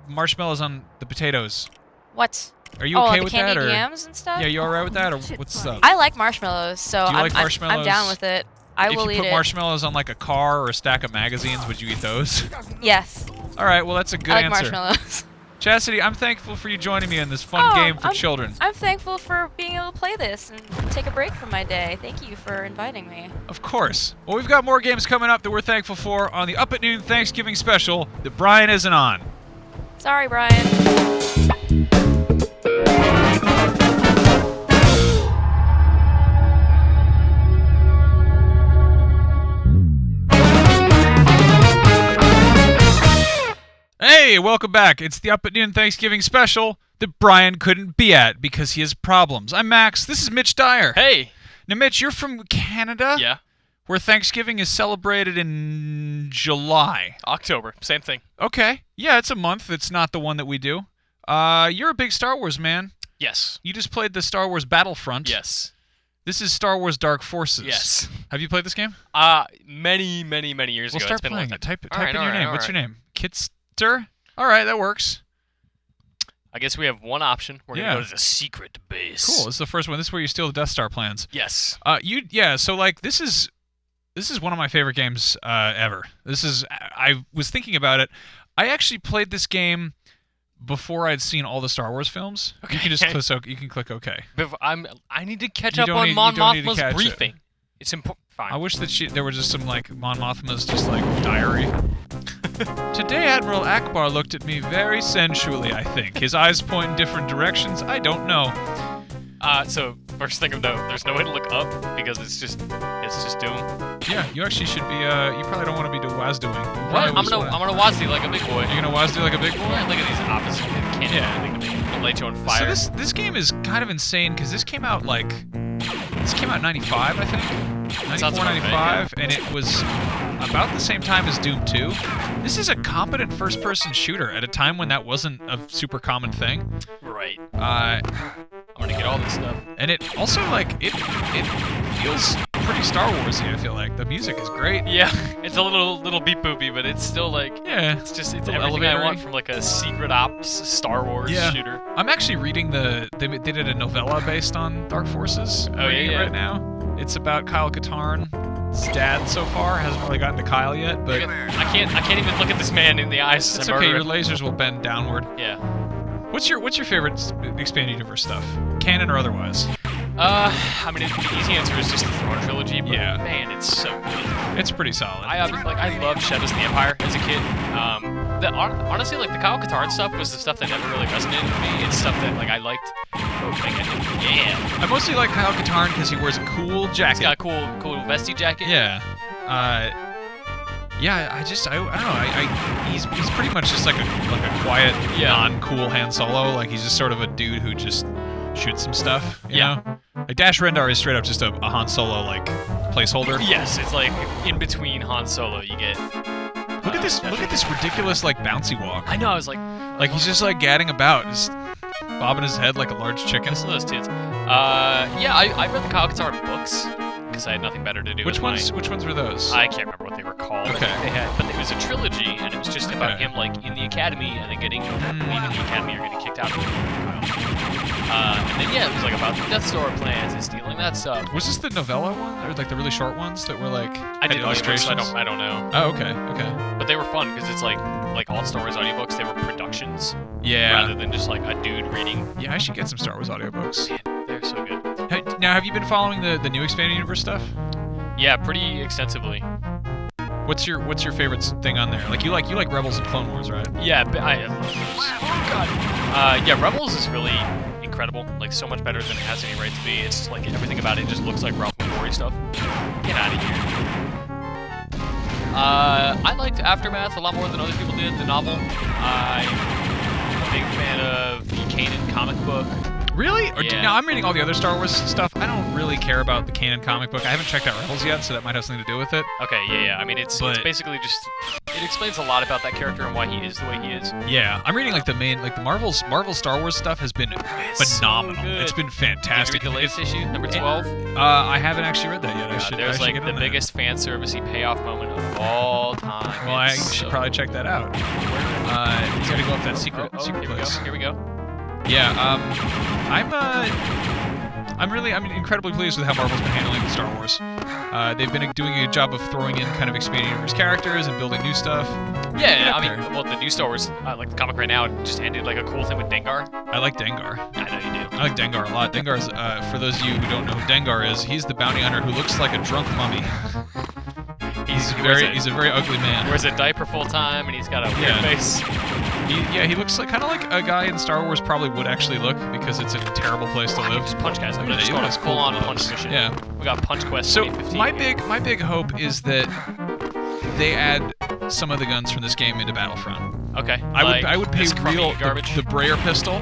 marshmallows on the potatoes, What? are you okay the with candied that? Or yams and stuff? yeah, you alright with that, or what's up? I like marshmallows, so Do you I'm, like I'm marshmallows? down with it. I will if eat you put it. marshmallows on like a car or a stack of magazines, would you eat those? Yes. All right, well that's a good I like answer. marshmallows. Chastity, I'm thankful for you joining me in this fun Oh, game for I'm- children. I'm thankful for being able to play this and take a break from my day. Thank you for inviting me. Of course. Well, we've got more games coming up that we're thankful for on the Up at Noon Thanksgiving special that Brian isn't on. Sorry, Brian. Hey, welcome back. It's the Up at Noon Thanksgiving special that Brian couldn't be at because he has problems. I'm Max. This is Mitch Dyer. Hey. Now, Mitch, you're from Canada? Yeah. Where Thanksgiving is celebrated in July. October. Same thing. Okay. Yeah, it's a month. It's not the one that we do. You're a big Star Wars man. Yes. You just played the Star Wars Battlefront. Yes. This is Star Wars Dark Forces. Yes. Have you played this game? Many years Well, ago. start It's been playing like it. Type All right, in all your right, name. all What's right. your name? Kitster? All right, that works. I guess we have one option. We're Yeah. gonna go to the secret base. Cool. This is the first one. This is where you steal the Death Star plans. Yes. So like this is one of my favorite games ever. I was thinking about it. I actually played this game before I'd seen all the Star Wars films. Okay. You can just click OK. I need to catch You up don't on need- Mon you don't need to Mothma's catch it. briefing. It's important. Fine. I wish that there was just some like Mon Mothma's just like diary. Today Admiral Akbar looked at me very sensually, I think. His eyes point in different directions. I don't know. So first thing of note, there's no way to look up because it's just doom. Yeah, you actually should be you probably don't want to be Wazdoing. What? I'm gonna Wazzy like a big boy. You're gonna Wazdo like a big boy? Yeah, look at these opposites. Can't do Yeah. anything to me. It'll light you on fire. So this game is kind of insane because this came out in 95, I think. 94, sounds about right, 95, and it was about the same time as Doom 2. This is a competent first-person shooter at a time when that wasn't a super common thing. Right. Uh, I'm gonna get all this stuff. and it also like it feels pretty Star Warsy. I feel like the music is great. Yeah, it's a little beep boopy, but it's still like Yeah, it's little everything I elevator-y. want from like a secret ops Star Wars Yeah. shooter. I'm actually reading they did a novella based on Dark Forces. I'm Oh, reading yeah. it right now. It's about Kyle Katarn. His dad so far hasn't really gotten to Kyle yet, but I can't even look at this man in the eyes as it's I okay. murder Your him. lasers will bend downward. Yeah. What's your favorite expanded universe stuff? Canon or otherwise? I mean, the easy answer is just the Throne trilogy, but Yeah. man, it's so good. It's pretty solid. I loved Shadows of the Empire as a kid. Honestly, like the Kyle Katarn stuff was the stuff that never really resonated with me. It's stuff that like I liked. Oh, can I get it? Yeah. I mostly like Kyle Katarn because he wears a cool jacket. He's got a cool vesty jacket. Yeah. Yeah, I don't know. He's pretty much just like a quiet, non-cool Han Solo. Like he's just sort of a dude who just shoots some stuff. You know? Like Dash Rendar is straight up just a Han Solo like placeholder. Yes, it's like in between Han Solo, you get. Look at this ridiculous like bouncy walk. I know. I was like he's just like gadding about, just bobbing his head like a large chicken. listen to those tits. Yeah, I read the Kyle Katarn books because I had nothing better to do. Which ones were those? I can't remember what they were called. Okay. But it was a trilogy, and it was just about him like in the academy and then getting leaving the academy or getting kicked out of it. And then it was like about the Death Star plans and stealing that stuff. Was this the novella one, or like the really short ones that were like I didn't illustrations? I don't know. Oh, okay. But they were fun because it's like all Star Wars audiobooks. They were productions rather Yeah. than just like a dude reading. Yeah, I should get some Star Wars audiobooks. Man, they're so good. Now, have you been following the new expanded universe stuff? Yeah, pretty extensively. What's your favorite thing on there? Like you like Rebels and Clone Wars, right? Yeah, but yeah, Rebels is really incredible. Like so much better than it has any right to be. It's like everything about it just looks like Ralph McQuarrie stuff. Get out of here. I liked Aftermath a lot more than other people did. The novel. I'm a big fan of the Kanan comic book. Really? Yeah. Now I'm reading all the other Star Wars stuff. I don't really care about the canon comic book. I haven't checked out Rebels yet, so that might have something to do with it. Okay, yeah. I mean, it's basically just it explains a lot about that character and why he is the way he is. Yeah, I'm reading like the Marvel Star Wars stuff has been phenomenal. So it's been fantastic. Did you read the latest issue, number 12? I haven't actually read that yet. There's I should like get the on that. biggest fan servicey payoff moment of all time. Well, I It's should so- probably check that out. He's got to go up that secret here we place. go. Here we go. Yeah, I'm incredibly pleased with how Marvel's been handling Star Wars. They've been doing a good job of throwing in kind of expanding universe characters and building new stuff. Yeah, I Get mean, well, the new Star Wars, like the comic right now, just ended like a cool thing with Dengar. I like Dengar. I know you do. I like Dengar a lot. Dengar's, for those of you who don't know who Dengar is, he's the bounty hunter who looks like a drunk mummy. He's a very ugly man. Wears a diaper full time, and he's got a weird face. He looks like kind of like a guy in Star Wars probably would actually look because it's a terrible place to live. Just punch guys. I'm Yeah, gonna just you go on a have full-on cool punch gloves. mission. Yeah. We got Punch Quest So 2015. my big hope is that they add some of the guns from this game into Battlefront. Okay. I would pay this crummy real garbage. the Brayer pistol.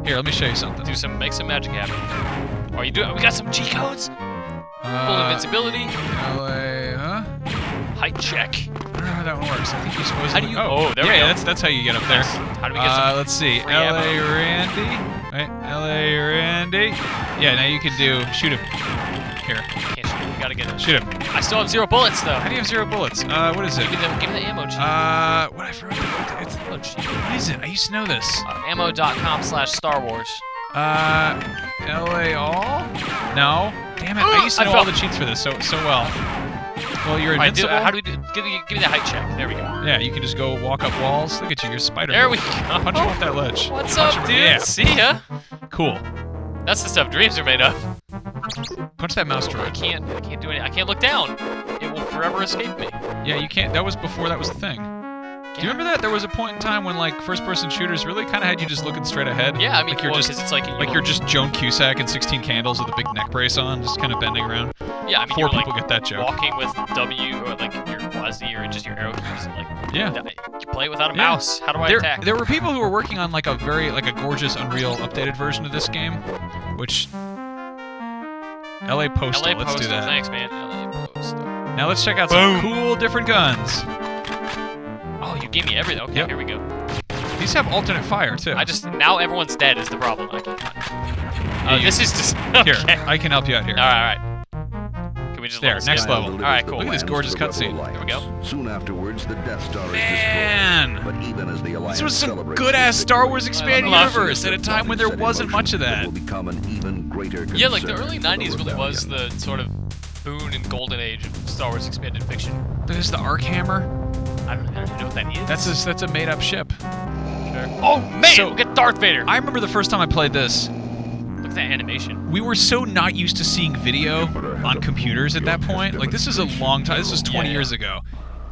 Here, let me show you something. Make some magic happen. Oh, you do it. We got some G codes. Full invincibility. LA, huh? Height check. I don't know how that one works. I think you're supposed How to. do you- oh, there we yeah, go. that's how you get up there. Nice. How do we get some Let's see. free LA ammo? Randy. Right, LA Randy. Yeah, now you can shoot him. Here, Can't shoot him. We gotta get him. shoot him. I still have 0 bullets though. How do you have 0 bullets? What is it? Give me the ammo cheat. What I forgot. Ammo cheat. What is it? I used to know this. Ammo.com/Star Wars. LA all? No. Damn it! I used to I know fell. all the cheats for this so well. Well, you're Alright, invincible. how do we do? Give me the height check. There we go. Yeah, you can just go walk up walls. Look at you, you're Spider-Man. There we go. Punch him off that ledge. What's Punch up, him- dude? Yeah, See ya. cool. That's the stuff dreams are made of. Punch that mouse I droid. can't do anything. I can't look down. It will forever escape me. Yeah, you can't. That was before that was a thing. Do you remember that? There was a point in time when like first-person shooters really kind of had you just looking straight ahead. Yeah, I mean, like you're just 'cause it's like you're just Joan Cusack and 16 Candles with a big neck brace on, just kind of bending around. yeah. I mean, 4 you're people like get that joke. walking with W or like your WASD or just your arrow keys and like Yeah. you play it without a Yeah. mouse. How do I attack? There were people who were working on like a gorgeous Unreal updated version of this game, which LA Postal. LA Let's Postal, do that. thanks, man. LA Postal. Now let's check out some cool different guns. Oh, you gave me everything. Okay, Yep. here we go. These have alternate fire too. Now everyone's dead is the problem. I can't. you- This is just Here, okay. I can help you out here. All right. Can we just There, let next skip? level. All right, cool. Look at this gorgeous cutscene. Here we go. Soon afterwards, the Death Star is Man! destroyed. But even as the Alliance This was some celebrates good-ass its Star victory, Wars expanded love universe at a time when there set in wasn't motion much of that. will become an even greater Yeah, like the concern early for the 90s really was rebellion. the sort of boon and golden age of Star Wars expanded fiction. There's the Arc Hammer. I don't know what that is. That's a made-up ship. Sure. Oh man, So- look at Darth Vader. I remember the first time I played this. Look at that animation. We were so not used to seeing video on computers at that point. Like, this is a long time. This was 20 years ago.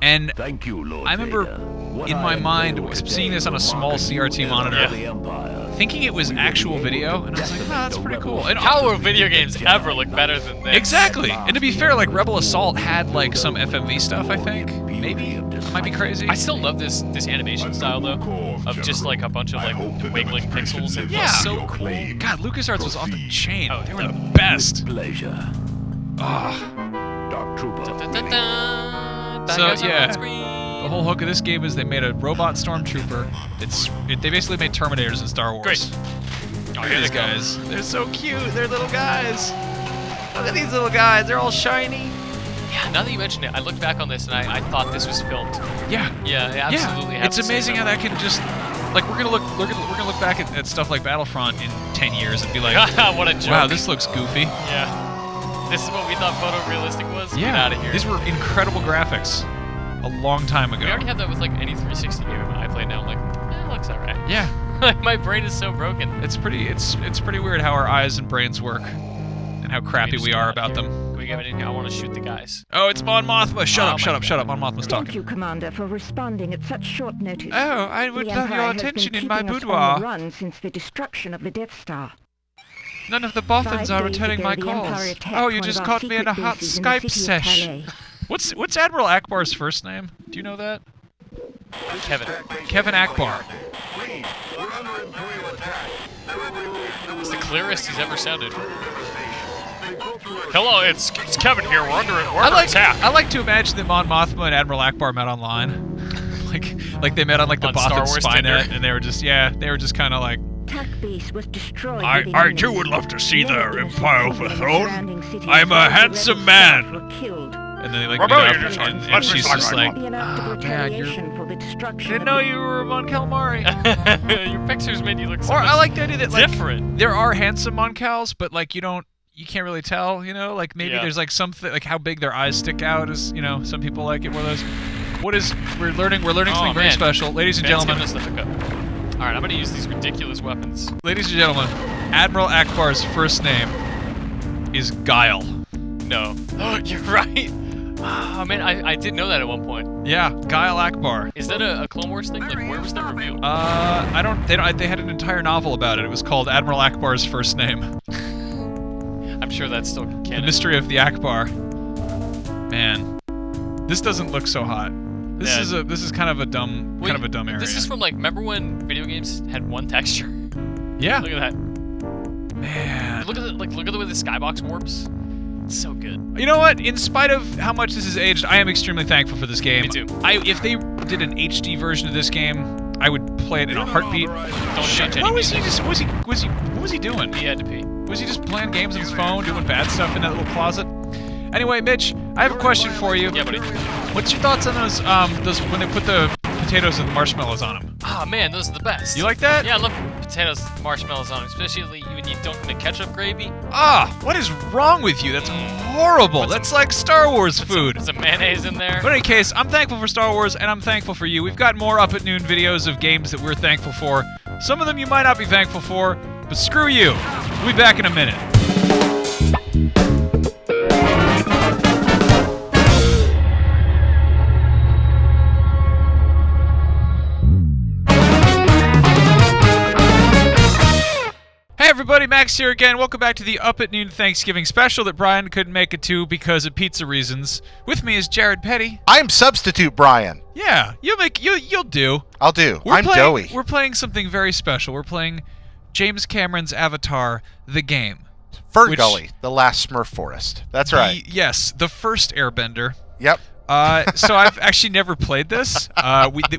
And Thank you, Lord I remember Vader. What in I my have mind built today seeing this on a small marks the CRT end monitor, of the Empire. thinking it was We will actual be able video, to and I was like, decimate that's the pretty rebel cool. And How will video games ever look better than this? exactly. And to be fair, like Rebel Assault had like some FMV stuff, I think. Maybe. I might be crazy. I still love this animation style though, of just like a bunch of like wiggling pixels. It Yeah. feels so cool. God, LucasArts was off the chain. Oh, They were the best. Pleasure. Dark Trooper. Da-da-da. So, Bad guys yeah. on screen. The whole hook of this game is they made a robot stormtrooper. They basically made Terminators in Star Wars. Great. Oh, here these guys. They're so cute. They're little guys. Look at these little guys. They're all shiny. Yeah, now that you mention it, I looked back on this and I thought this was filmed. Yeah. Yeah, it absolutely. Yeah. It's amazing how that can just like we're gonna look back at stuff like Battlefront in 10 years and be like, What a joke. wow, this looks goofy. Yeah. This is what we thought photorealistic was? Get Yeah. out of here. These were incredible graphics a long time ago. We already have that with like any 360 game I play now. I'm like, it looks alright. Yeah. Like my brain is so broken. It's pretty weird how our eyes and brains work and how crappy just we go are out about here. them. Can we get it in here? I want to shoot the guys. Oh, it's Mon Mothma. Shut Oh up, my shut up, God. shut up. Mon Mothma's Thank talking. you, Commander, for responding at such short notice. Oh, I would The love Empire your has been attention in my keeping us boudoir. on the run since the destruction of the Death Star. None of the boffins 5 are days returning ago, my the Empire calls. attacked Oh, you one just of our caught me in a secret hot bases in the Skype city of sesh. Calais. What's Admiral Akbar's first name? Do you know that? Kevin. Kevin Akbar. It's the clearest he's ever sounded. Hello, it's Kevin here. We're under attack. I like to imagine that Mon Mothma and Admiral Akbar met online. like they met on like the On Star Boffin Wars Spynet, Tinder. and they were just kind of like, Attack base was destroyed. I within too minutes. would love to see the Many innocent Empire people in the overthrown. surrounding cities I am a of the handsome rebel man. staff were killed. and then they like Rebellion meet is up, on. and Let's she's just just like- like, Be an act of "Ah, man, retaliation for the destruction didn't of know the- you were Mon Calamari. Your pictures made you look so Or much I like the idea that like different. there are handsome Mon Cals, but like you can't really tell, like maybe Yeah. there's like something like how big their eyes stick out is, some people like it more of those. We're learning Oh, something very man. special. Ladies and Man's gentlemen, giving us the hookup. All right, I'm gonna use these ridiculous weapons. ladies and gentlemen, Admiral Akbar's first name is Guile. No. You're right. Oh man, I did know that at one point. Yeah, Guile Akbar. Is that a Clone Wars thing? Like, where was that revealed? They had an entire novel about it. It was called Admiral Akbar's First Name. I'm sure that's still The canon. Mystery of the Akbar. Man, this doesn't look so hot. This Yeah. is kind of a dumb Wait, area. This is from like, remember when video games had one texture? Yeah. Look at that. Man. Look at the way the skybox warps. It's so good. You know what? In spite of how much this has aged, I am extremely thankful for this game. Me too. If they did an HD version of this game, I would play it in a heartbeat. Don't change What any was he music. just? What was he doing? He had to pee. Was he just playing games on his phone, doing bad stuff in that little closet? Anyway, Mitch, I have a question for you. Yeah, buddy. What's your thoughts on those when they put the potatoes and marshmallows on them? Ah, man, those are the best. You like that? Yeah, I love potatoes, marshmallows on them, especially when you dunk them in ketchup gravy. Ah, what is wrong with you? That's horrible. That's like Star Wars food. There's some mayonnaise in there. But in any case, I'm thankful for Star Wars, and I'm thankful for you. We've got more Up at Noon videos of games that we're thankful for. Some of them you might not be thankful for, but screw you. We'll be back in a minute. Hey everybody, Max here again. Welcome back to the Up at Noon Thanksgiving special that Brian couldn't make it to because of pizza reasons. With me is Jared Petty. I'm substitute Brian. Yeah, you'll do. I'll do. We're I'm playing, doughy. We're playing something very special. We're playing James Cameron's Avatar, the game. Fern which- Gully, the last Smurf forest. That's right. Yes, the first Airbender. Yep. So I've actually never played this.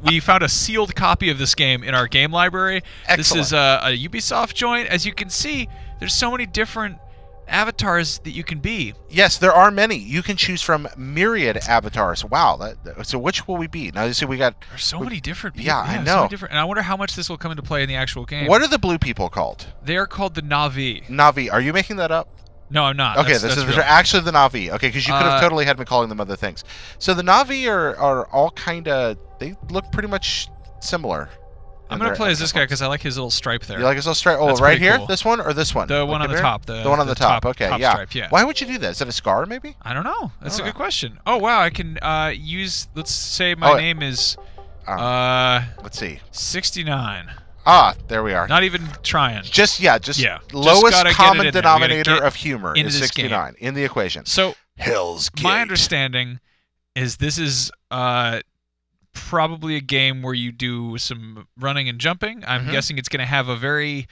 We found a sealed copy of this game in our game library. This is a Ubisoft joint. As you can see, there's so many different avatars that you can be. Yes, there are many. You can choose from myriad avatars. Wow. So which will we be? Now, you see, we got. There's so many different people. Yeah, I so know. many different, and I wonder how much this will come into play in the actual game. What are the blue people called? They are called the Na'vi. Navi. Are you making that up? No, I'm not. Okay, That's this is real. actually the Navi. Okay, because you could have Uh, totally had me calling them other things. So the Navi are all kind of. They look pretty much similar. I'm gonna play as this guy because I like his little stripe there. You like his little stripe? Oh, That's right pretty here? cool. This one or this one? The one on the here? top. The one on the top. Okay, top yeah. stripe, yeah. Why would you do that? Is that a scar, maybe? I don't know. That's a don't good know. question. Oh wow, I can use. Let's say my name is Let's see. 69. Ah, there we are. Not even trying. Just Just lowest gotta get common it in there. We gotta denominator get of humor into is this game. 69 in the equation. So Hell's Gate. my understanding is this is probably a game where you do some running and jumping. I'm guessing it's going to have a very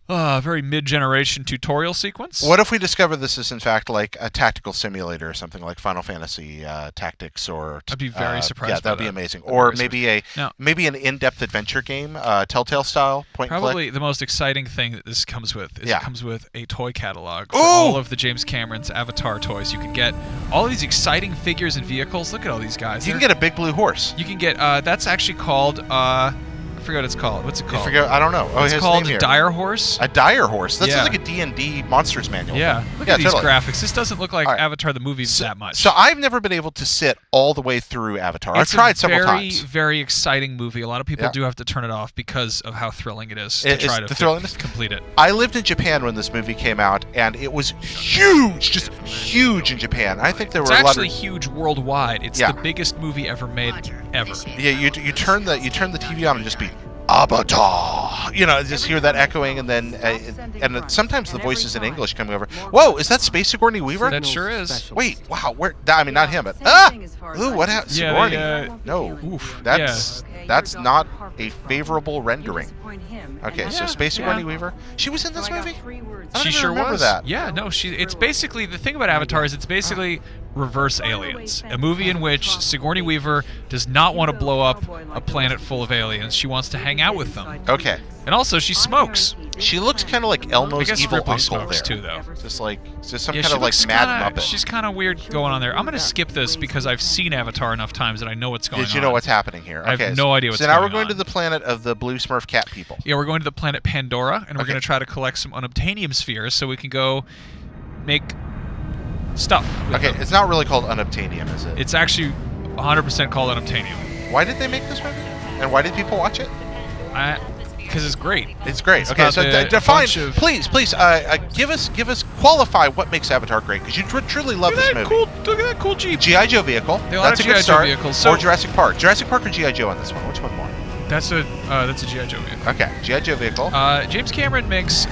mid-generation tutorial sequence. What if we discover this is in fact like a tactical simulator or something like Final Fantasy Tactics or? I'd be very surprised. Yeah, by that'd be that. amazing. I'd be Or very maybe an in-depth adventure game, Telltale style, point and click. Probably the most exciting thing that this comes with is Yeah. it comes with a toy catalog for Ooh! all of the James Cameron's Avatar toys. You can get all these exciting figures and vehicles. Look at all these guys. You can get a big blue horse. You can get that's actually called I forget what it's called. What's it called? I don't know. Oh, It's his called name a here. dire horse. A dire horse. That Yeah. sounds like a D&D monsters manual. Yeah. Look Yeah, at these totally. graphics. This doesn't look like All right. Avatar the movie that much. So I've never been able to sit all the way through Avatar. It's I've tried a several very, times. very exciting movie. A lot of people Yeah. do have to turn it off because of how thrilling it is to It is try to the thrillingness? complete it. I lived in Japan when this movie came out, and it was huge, just huge in Japan. I think there were It's a lot actually of huge worldwide. It's Yeah. the biggest movie ever made ever. yeah. You turn the TV on and just be Avatar. Just hear that echoing, and then sometimes the voices in English coming over. Whoa, is that Space Sigourney Weaver? That sure is. Wait, wow, where? I mean, not him, but ooh, what happened? Yeah, Sigourney. they, No, oof, that's not a favorable rendering. Okay, so Space Sigourney Weaver, she was in this movie. I don't She even sure remember was. that. Yeah, no, it's basically the thing about Avatar is it's basically reverse Aliens, a movie in which Sigourney Weaver does not want to blow up a planet full of aliens. She wants to hang out with them, Okay, and also she smokes. she looks kind of like Elmo's I guess evil Ripley uncle smokes there. too, though. Just some Yeah, kind she of like looks mad kinda, Muppet. She's kind of weird going on there. I'm gonna skip this because I've seen Avatar enough times that I know what's going on. Did you know what's happening here? I have Okay, no idea what's so now we're going going on. to the planet of the blue Smurf cat people. Yeah, we're going to the planet Pandora, and we're Okay. going to try to collect some unobtainium spheres so we can go make stuff. with Okay, them. it's not really called unobtainium, is it? It's actually 100% called unobtainium. Why did they make this movie? And why did people watch it? Because it's great. It's great. It's Okay, about so the define, bunch of- please, give us, qualify what makes Avatar great, because you truly love Look this at that movie. look at that cool Jeep. G.I. Joe vehicle. There are a lot That's a of good G.I. Joe start. vehicles. Or So- Jurassic Park. Jurassic Park or G.I. Joe on this one? Which one more? That's a G.I. Joe vehicle. Okay, G.I. Joe vehicle. James Cameron makes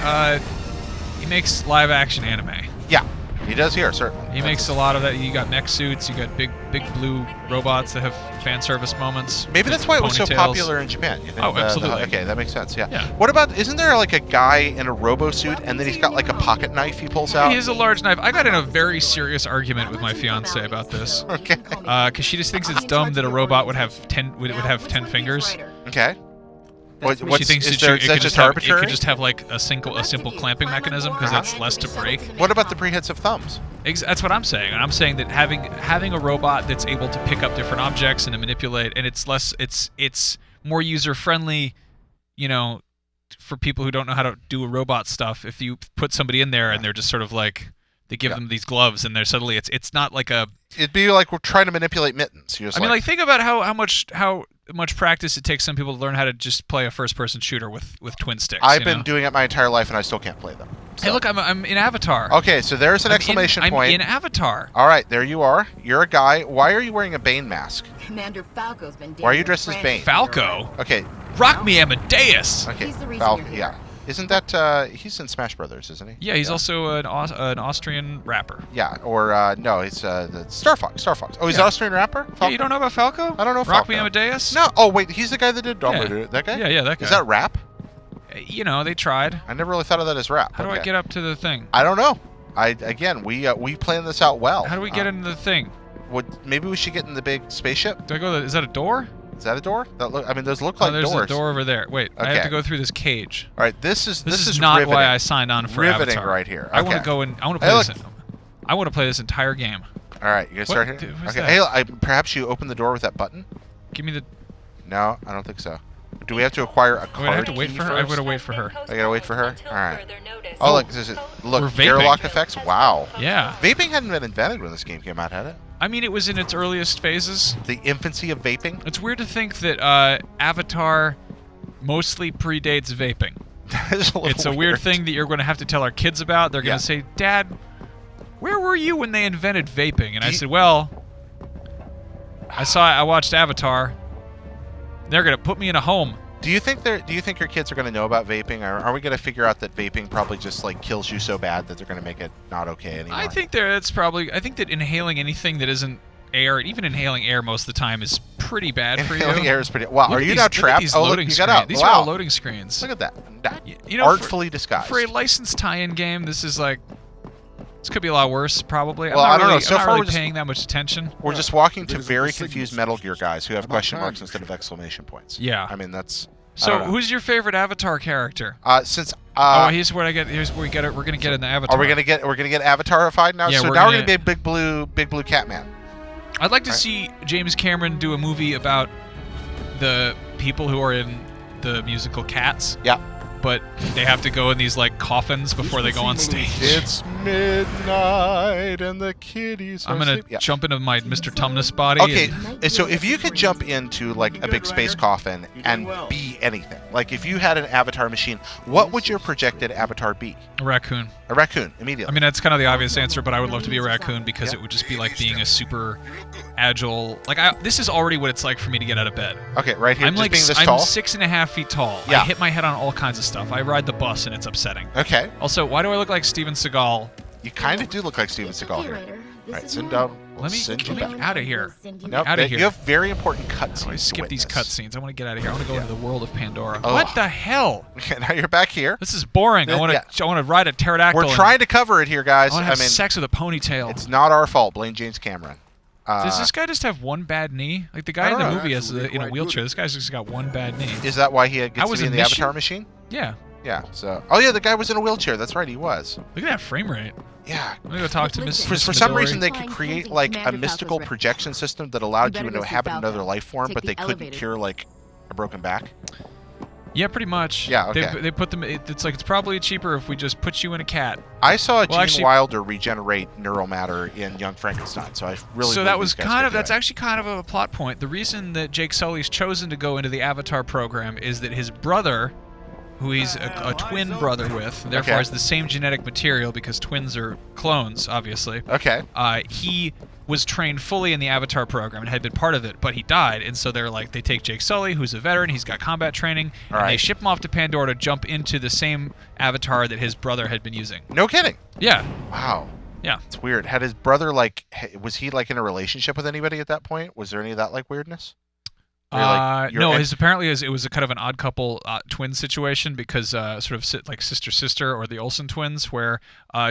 live action anime. Yeah, he does here, certainly. He makes a lot of that. You got mech suits. You got big blue robots that have fan service moments. Maybe that's why it was so ponytails. popular in Japan. You think? Oh, absolutely. Okay, that makes sense. Yeah. Yeah. What about? Isn't there like a guy in a robo suit, and then he's got like a pocket knife he pulls out? He has a large knife. I got in a very serious argument with my fiance about this. Okay. Because she just thinks it's dumb that a robot would have 10 fingers. Okay. What's, She thinks is it, there, should, is it, that could just just have, it arbitrary? could just have like a simple clamping mechanism because that's less to break. What about the prehensive thumbs? That's what I'm saying. And I'm saying that having a robot that's able to pick up different objects and to manipulate, and it's more user friendly, for people who don't know how to do a robot stuff. If you put somebody in there and they're just sort of like they give them these gloves and they're suddenly it's not like a. It'd be like we're trying to manipulate mittens. You're just I mean, think about how much practice it takes some people to learn how to just play a first-person shooter with twin sticks. I've been doing it my entire life, and I still can't play them. Hey, look, I'm in Avatar. Okay, so there's an exclamation point. I'm in Avatar. All right, there you are. You're a guy. Why are you wearing a Bane mask? Commander Falco's been Why are you dressed as Bane? Falco? Okay. Rock me Amadeus! Okay, He's the reason Falco. you're here. Yeah. Isn't that he's in Smash Brothers, isn't he? Yeah, he's also an Austrian rapper. Yeah, or no, he's the Star Fox. Star Fox. Oh, he's an Austrian rapper? Yeah, you don't know about Falco? I don't know Rock Falco. Me Amadeus? No. Oh wait, he's the guy that did Yeah. that guy? Yeah, that guy. Is that rap? They tried. I never really thought of that as rap. How do I get up to the thing? I don't know. We planned this out well. How do we get into the thing? Maybe we should get in the big spaceship? Do I go? Is that a door? Is that a door? Those look like there's doors. a door over there. Wait, I have Okay. to go through this cage. All right, this is not riveting. why I signed on for riveting Avatar. right here. I want Okay. to go and I want to Hey, play look. this. I want to play this entire game. All right, you gonna start What? here? What's Okay. that? Hey, perhaps you open the door with that button. Give me the. No, I don't think so. Do we have to acquire a Wait, card I have to wait key for her. first? I've got to wait for her. I gotta wait for her. All right. Oh, look, We're look, vaping. airlock effects. Wow. Yeah. Vaping hadn't been invented when this game came out, had it? I mean, it was in its earliest phases. The infancy of vaping. It's weird to think that Avatar mostly predates vaping. It's It's a weird thing that you're going to have to tell our kids about. They're going to say, Dad, where were you when they invented vaping? And I said, well, I watched Avatar. They're going to put me in a home. Do you think your kids are going to know about vaping, or are we going to figure out that vaping probably just like kills you so bad that they're going to make it not okay anymore? I think that inhaling anything that isn't air, even inhaling air most of the time, is pretty bad for you. Inhaling air is pretty. Wow, are you now trapped? Oh, look, you got out. These Wow. are all loading screens. Look at that. You know, Artfully disguised. For a licensed tie-in game, this could be a lot worse, probably. Well, I don't know. So I'm not far, really paying that much attention. We're just walking to very confused Metal Gear guys who have question marks instead of exclamation points. Yeah. I mean, that's. So, who's your favorite Avatar character? Here's where we get it. We're gonna get in the Avatar. Are we gonna get Avatarified now? Yeah, so now we're gonna be a big blue Catman. I'd like to see James Cameron do a movie about the people who are in the musical Cats. Yeah. But they have to go in these like coffins before they go on stage. It's midnight and the kitties. I'm gonna jump into my Mr. Tumnus body. Okay, so if you could jump into like a big space coffin and be anything, like if you had an avatar machine, what would your projected avatar be? A raccoon. A raccoon, immediately. I mean, that's kind of the obvious answer, but I would love to be a raccoon because it would just be like being a super agile. Like this is already what it's like for me to get out of bed. Okay, right here, I'm just like being this I'm tall. 6.5 feet tall. Yeah. I hit my head on all kinds of stuff. I ride the bus and it's upsetting. Okay. Also, why do I look like Steven Seagal? You kind of do look like Steven Seagal here. All right, send down. Let me out of here. Nope, out of here. You have very important cutscenes. I skip these cutscenes. I want to get out of here. I want to go into the world of Pandora. Oh. What the hell? Okay, now you're back here. This is boring. I want to ride a pterodactyl. We're trying to cover it here, guys. I want to have sex with a ponytail. It's not our fault. Blame James Cameron. Does this guy just have one bad knee? Like the guy in the movie has in a wheelchair. This guy's just got one bad knee. Is that why he gets to be in the Avatar machine? Yeah. Yeah. So. Oh yeah, the guy was in a wheelchair. That's right, he was. Look at that frame rate. Yeah. I'm gonna go talk to Miss. For some reason, they could create like a mystical projection system that allowed you to inhabit another life form, but they couldn't cure like a broken back. Yeah, pretty much. Yeah, okay. They put them. It's like it's probably cheaper if we just put you in a cat. I saw Gene Wilder regenerate neural matter in Young Frankenstein, so I really. So that was that's actually kind of a plot point. The reason that Jake Sully's chosen to go into the Avatar program is that his brother, who he's a twin brother with, therefore has the same genetic material because twins are clones, obviously. Okay. He was trained fully in the Avatar program and had been part of it, but he died, and so they take Jake Sully, who's a veteran, he's got combat training, and they ship him off to Pandora to jump into the same Avatar that his brother had been using. No kidding. Yeah. Wow. Yeah. It's weird. Had his brother was he like in a relationship with anybody at that point? Was there any of that like weirdness? No, it was a kind of an odd couple twin situation because sort of like sister or the Olsen twins, where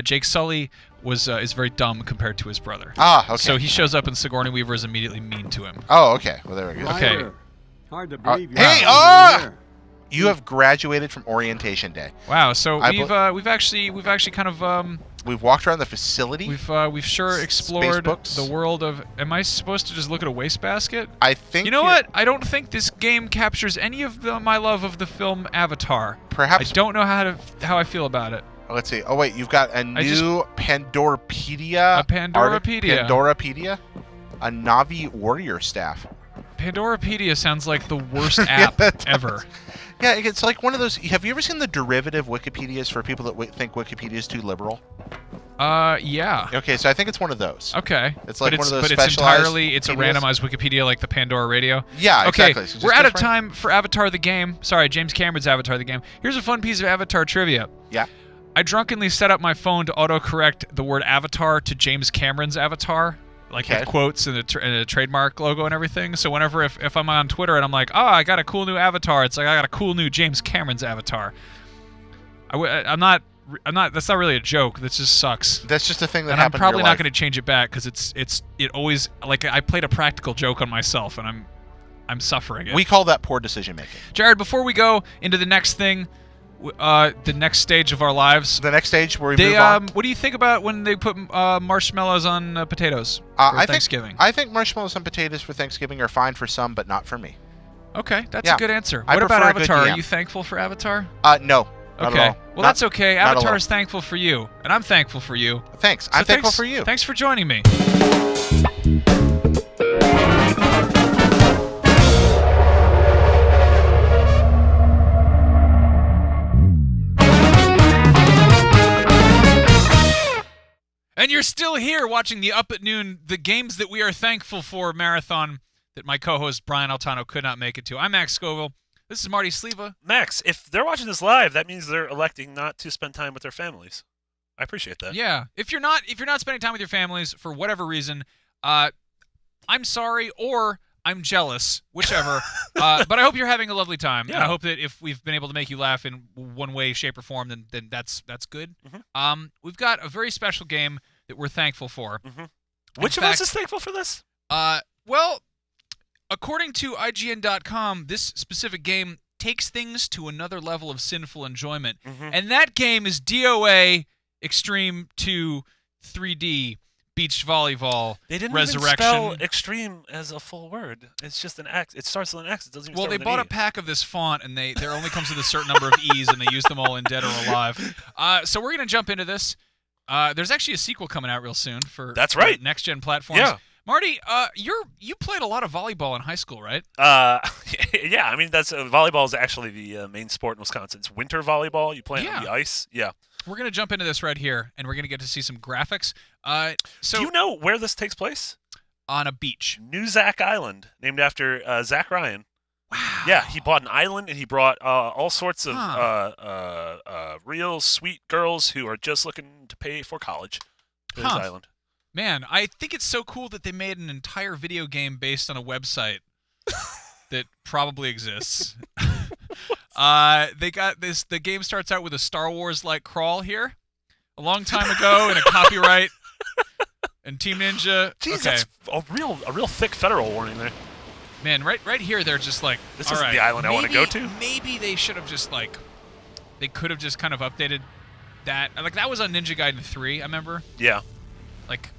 Jake Sully is very dumb compared to his brother. Ah, okay. So he shows up and Sigourney Weaver is immediately mean to him. Oh, okay. Well, there we go. Okay. Hard to believe. You have graduated from orientation day. Wow. So we've actually kind of we've walked around the facility. We've sure explored the world of. Am I supposed to just look at a wastebasket? I think. You know what? I don't think this game captures any of my love of the film Avatar. Perhaps. I don't know how I feel about it. Let's see. Oh wait, you've got a new Pandorapedia. A Pandorapedia. Pandorapedia. A Navi warrior staff. Pandorapedia sounds like the worst app ever. Yeah, it's like one of those. Have you ever seen the derivative Wikipedias for people that think Wikipedia is too liberal? Yeah. Okay, so I think it's one of those. Okay. It's like one of those specialized. It's a randomized Wikipedia like the Pandora Radio. Yeah, okay. exactly. So we're out of time for Avatar the game. Sorry, James Cameron's Avatar the game. Here's a fun piece of Avatar trivia. Yeah. I drunkenly set up my phone to autocorrect the word Avatar to James Cameron's Avatar. Like with quotes and a trademark logo and everything. So whenever if I'm on Twitter and I'm like, I got a cool new avatar, it's like I got a cool new James Cameron's avatar. I'm not. That's not really a joke. That just sucks. That's just a thing that and happened. I'm probably in your not going to change it back because it always like I played a practical joke on myself and I'm suffering it. We call that poor decision making. Jared, before we go into the next thing. The next stage of our lives. The next stage where we move on. What do you think about when they put marshmallows on potatoes for Thanksgiving? I think marshmallows on potatoes for Thanksgiving are fine for some, but not for me. Okay, that's a good answer. I what about prefer a good Avatar? DM. Are you thankful for Avatar? No. Not okay. at all. Well, that's okay. Avatar is thankful for you, and I'm thankful for you. Thanks. I'm thankful for you. Thanks for joining me. And you're still here watching the Up at Noon, the games that we are thankful for marathon that my co-host Brian Altano could not make it to. I'm Max Scoville. This is Marty Sleva. Max, if they're watching this live, that means they're electing not to spend time with their families. I appreciate that. Yeah. If you're not spending time with your families for whatever reason, I'm sorry or I'm jealous, whichever. But I hope you're having a lovely time. Yeah. And I hope that if we've been able to make you laugh in one way, shape, or form, then that's good. Mm-hmm. We've got a very special game that we're thankful for. Mm-hmm. Which of us is thankful for this? Well, according to IGN.com, this specific game takes things to another level of sinful enjoyment. Mm-hmm. And that game is DOA Extreme 2 3D Beach Volleyball They didn't Resurrection. even spell extreme as a full word. It's just an X. It starts with an X. It doesn't even Well, start they with bought an a pack of this font, and there only comes with a certain number of E's, and they use them all in Dead or Alive. So we're going to jump into this. There's actually a sequel coming out real soon for That's right. next-gen platforms. Yeah. Marty, you played a lot of volleyball in high school, right? Yeah, I mean, that's volleyball is actually the main sport in Wisconsin. It's winter volleyball. You play on the ice. Yeah. We're going to jump into this right here, and we're going to get to see some graphics. So Do you know where this takes place? on a beach. New Zack Island, named after Zach Ryan. Wow. Yeah, he bought an island, and he brought all sorts of real sweet girls who are just looking to pay for college to this island. Man, I think it's so cool that they made an entire video game based on a website that probably exists. They got this. The game starts out with a Star Wars-like crawl here, a long time ago, in a copyright and Team Ninja. Jeez, okay. that's a real thick federal warning there. Man, right here, they're just like, This all isn't right, the island I want to go to. Maybe they should have just they could have just kind of updated that. Like that was on Ninja Gaiden 3, I remember. Yeah. Like,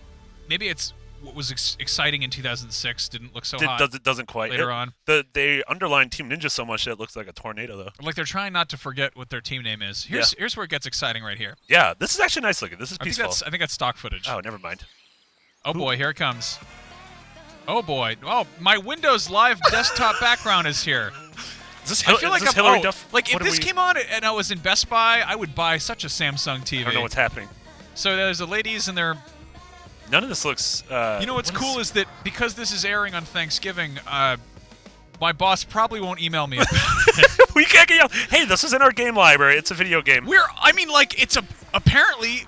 maybe it's what was exciting in 2006 didn't look so hot. It doesn't quite. later on. They underlined Team Ninja so much that it looks like a tornado, though. Like they're trying not to forget what their team name is. Here's where it gets exciting right here. Yeah, this is actually nice looking. This is I peaceful. think that's stock footage. Oh, never mind. Oh boy, here it comes. Oh boy. Oh, my Windows Live desktop background is here. Is I feel like this I'm Hillary Duff? like if What are this we- came on and I was in Best Buy, I would buy such a Samsung TV. I don't know what's happening. So there's the ladies and their. None of this looks. You know what's cool is that because this is airing on Thanksgiving, my boss probably won't email me about it. We can't get yelled. Hey, this is in our game library. It's a video game. It's apparently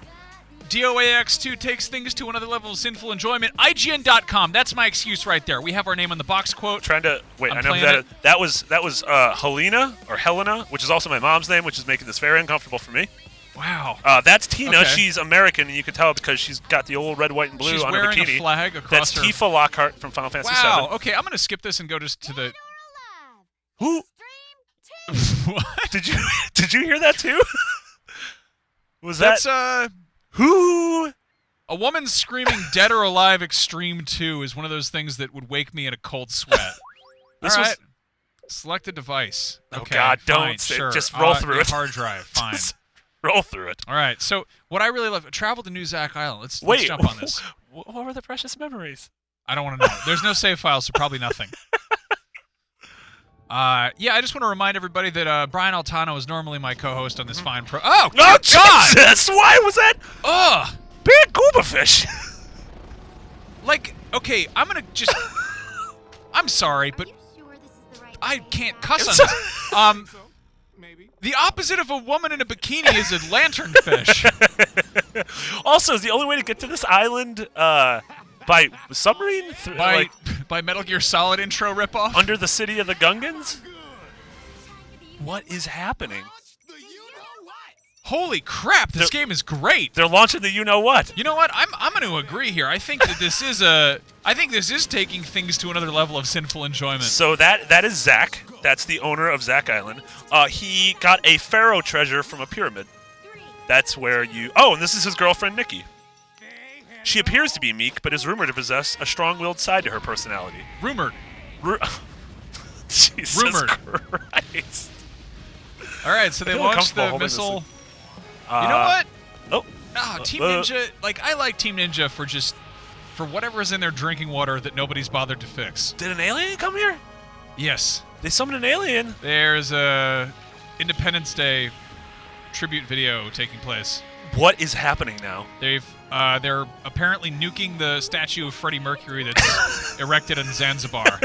DOAX2 takes things to another level of sinful enjoyment. IGN.com. That's my excuse right there. We have our name on the box quote. Trying to wait. I'm I know playing that it. that was Helena, which is also my mom's name, which is making this very uncomfortable for me. Wow. That's Tina. Okay. She's American, and you can tell because she's got the old red, white, and blue She's on her wearing bikini. a flag across That's her. Tifa Lockhart from Final Fantasy Wow. VII. Okay, I'm gonna skip this and go just to the. Who? What? Did you hear that too? Was That's that who? a woman screaming "Dead or Alive Extreme 2" is one of those things that would wake me in a cold sweat. This All was- right. Select a device. Oh, Okay, God, don't fine, say- sure. just roll through it. Hard drive, fine. Just roll through it. All right. So what I really love, travel to New Zack Island. Let's Wait, jump on this. What were the precious memories? I don't want to know. There's no save files, so probably nothing. Yeah, I just want to remind everybody that Brian Altano is normally my co-host on this fine pro. Oh, Oh, God! Jesus! Why was that? Ugh! Big gooba fish. Like, okay, I'm gonna just. I'm sorry, but I can't cuss on this. The opposite of a woman in a bikini is a lanternfish. Also, is the only way to get to this island by submarine? By Metal Gear Solid intro ripoff? Under the city of the Gungans? What is happening? Holy crap! This game is great. They're launching the you-know-what. You know what? I'm going to agree here. I think that this is taking things to another level of sinful enjoyment. So that is Zach. That's the owner of Zach Island. He got a pharaoh treasure from a pyramid. That's where you... Oh, and this is his girlfriend, Nikki. She appears to be meek, but is rumored to possess a strong-willed side to her personality. Rumored. Jesus Rumored. Christ. All right, so they feel launched uncomfortable the holding this missile. thing. You know what? Oh. Team Ninja. Like, I like Team Ninja for whatever is in their drinking water that nobody's bothered to fix. Did an alien come here? Yes. They summoned an alien. There's a Independence Day tribute video taking place. What is happening now? They're apparently nuking the statue of Freddie Mercury that's erected in Zanzibar.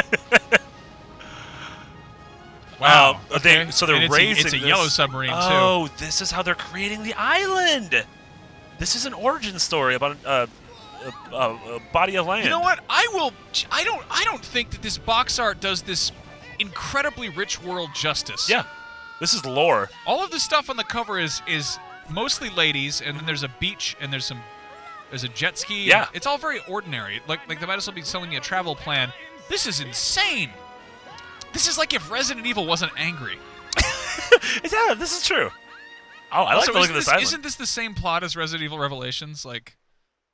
Wow. They're And raising it's a this. yellow submarine, too. Oh, this is how they're creating the island. This is an origin story about a body of land. You know what? I don't think that this box art does this incredibly rich world justice. Yeah. This is lore. All of the stuff on the cover is mostly ladies, and then there's a beach, and there's a jet ski. Yeah. It's all very ordinary. Like they might as well be selling you a travel plan. This is insane. This is like if Resident Evil wasn't angry. Yeah, this is true. Oh, I like Also, the look of this island. Isn't this the same plot as Resident Evil Revelations? Like,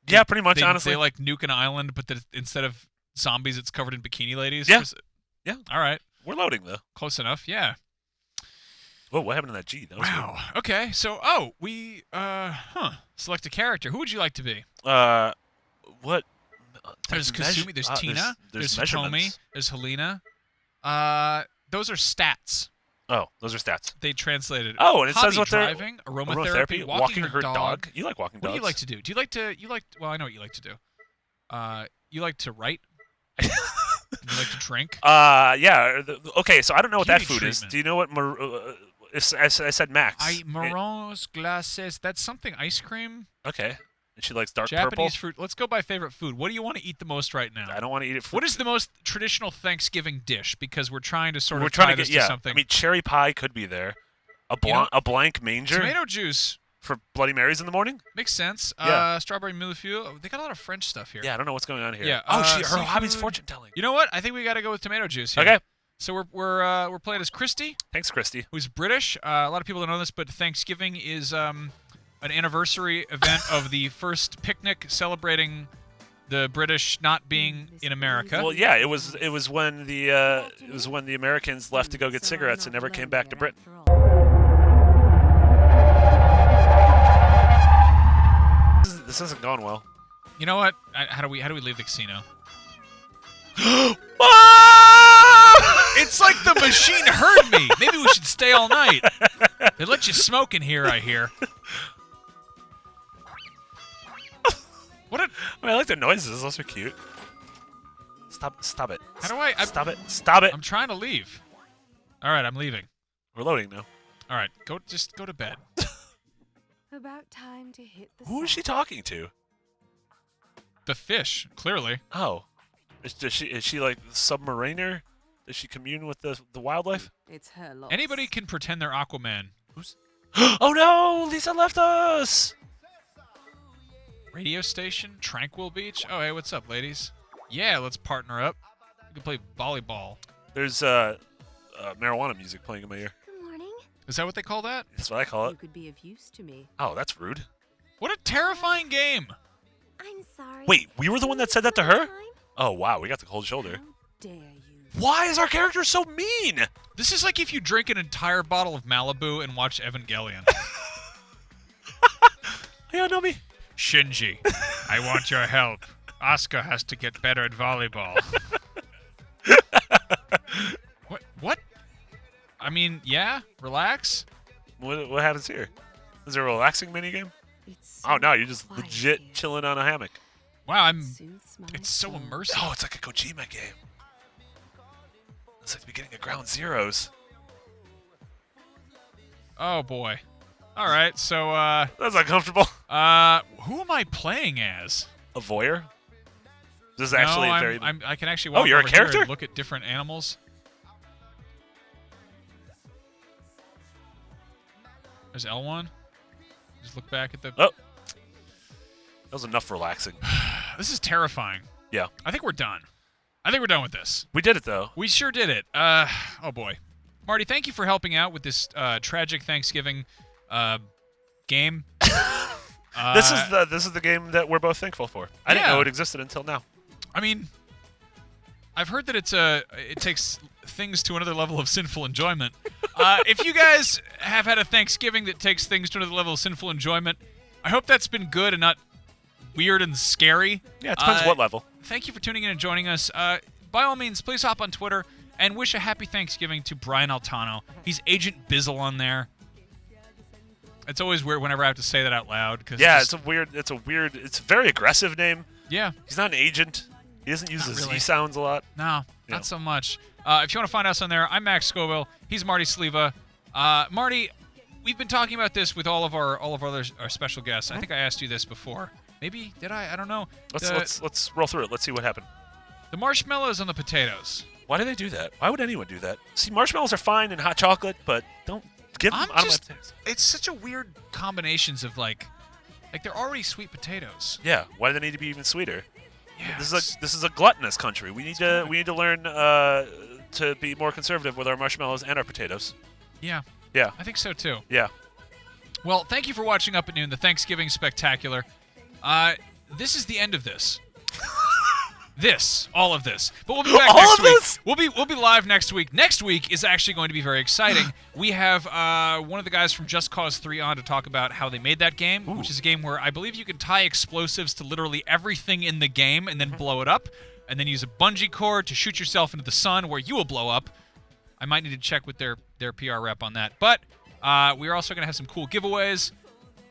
Yeah, pretty much, they, honestly. They like nuke an island, but instead of zombies, it's covered in bikini ladies. Yeah. Yeah. All right. We're loading, though. Close enough. Yeah. Whoa, what happened to that G? That was Wow. Okay. So, we select a character. Who would you like to be? weird. What? There's Kasumi. There's Tina. There's Hitomi. measurements. There's Helena. Those are stats. Oh, those are stats. They translated. Oh, and it Hobby, says what they're driving, aromatherapy, walking her dog. You like walking dogs. What do you like to do? Well, I know what you like to do. You like to write? You like to drink? Yeah. Okay, so I don't know what that Beauty food is. treatment. Do you know what? I said Max. Marron's glasses. That's something ice cream. Okay. And she likes dark Japanese purple. fruit. Let's go by favorite food. What do you want to eat the most right now? I don't want to eat it. What is the most traditional Thanksgiving dish? Because we're trying to sort We're of trying tie to this get to something. I mean, cherry pie could be there. You know, A blank manger tomato juice for Bloody Marys in the morning. makes sense. Yeah. Strawberry millefeuille. Oh, they got a lot of French stuff here. Yeah, I don't know what's going on here. Yeah, Oh, her seafood. hobby's fortune telling. You know what? I think we got to go with tomato juice here. Okay. So we're playing as Christy, Thanks, Christy. who's British. A lot of people don't know this, but Thanksgiving is an anniversary event of the first picnic celebrating the British not being in America. Well, yeah, it was when the Americans left to go get cigarettes and never came back to Britain. This hasn't gone well. You know what? How do we leave the casino? It's like the machine heard me. Maybe we should stay all night. They let you smoke in here, I hear. I like the noises. Those are cute. Stop it. How do I Stop it. Stop it. I'm trying to leave. All right, I'm leaving. We're loading now. All right, just go to bed. About time to hit the Who is she talking to? The fish, clearly. Oh. Is she like submariner? Does she commune with the wildlife? It's her loss. Anybody can pretend they're Aquaman. Oh no! Lisa left us! Radio station, Tranquil Beach. Oh, hey, what's up, ladies? Yeah, let's partner up. We can play volleyball. There's marijuana music playing in my ear. Good morning. Is that what they call that? That's what I call You it. could be of use to me. Oh, that's rude. What a terrifying game. I'm sorry. Wait, we were the one that said that to her? Oh wow, we got the cold shoulder. How dare you? Why is our character so mean? This is like if you drink an entire bottle of Malibu and watch Evangelion. Hey, know me. Shinji, I want your help. Asuka has to get better at volleyball. What? I mean, yeah, relax. What happens here? Is there a relaxing minigame? It's Oh no, you're just quiet legit here. chilling on a hammock. Wow, Soothes my it's so soul. immersive. Oh, it's like a Kojima game. It's like the beginning of Ground Zeroes. Oh boy. All right, so That's uncomfortable. who am I playing as? A voyeur? This is actually no, very. I can actually walk you're a over here and character? look at different animals. There's L1. Just look back at the. Oh. That was enough relaxing. This is terrifying. Yeah. I think we're done. I think we're done with this. We did it though. We sure did it. Oh boy, Marty, thank you for helping out with this tragic Thanksgiving game. This is the game that we're both thankful for. I didn't Yeah. know it existed until now. I mean, I've heard that it takes things to another level of sinful enjoyment. If you guys have had a Thanksgiving that takes things to another level of sinful enjoyment, I hope that's been good and not weird and scary. Yeah, it depends what level. Thank you for tuning in and joining us. By all means, please hop on Twitter and wish a happy Thanksgiving to Brian Altano. He's Agent Bizzle on there. It's always weird whenever I have to say that out loud. Cause Yeah, it's it's a weird. It's a very aggressive name. yeah. He's not an agent. He doesn't use Not the really. Z sounds a lot. No, Yeah. not so much. If you want to find us on there, I'm Max Scoville. He's Marty Sleva. Marty, we've been talking about this with all of our our special guests. I think I asked you this before. Maybe did I? I don't know. Let's roll through it. Let's see what happened. The marshmallows on the potatoes. Why do they do that? Why would anyone do that? See, marshmallows are fine in hot chocolate, but don't give them out of my potatoes. It's such a weird combinations of like they're already sweet potatoes. Yeah, why do they need to be even sweeter? Yeah. This is a gluttonous country. We need to learn to be more conservative with our marshmallows and our potatoes. Yeah. Yeah. I think so too. Yeah. Well, thank you for watching Up at Noon, the Thanksgiving Spectacular. This is the end of this. All of this. But we'll be back All next of week. this? We'll be live next week. Next week is actually going to be very exciting. We have one of the guys from Just Cause 3 on to talk about how they made that game, which is a game where I believe you can tie explosives to literally everything in the game and then blow it up, and then use a bungee cord to shoot yourself into the sun where you will blow up. I might need to check with their PR rep on that. But we are also going to have some cool giveaways.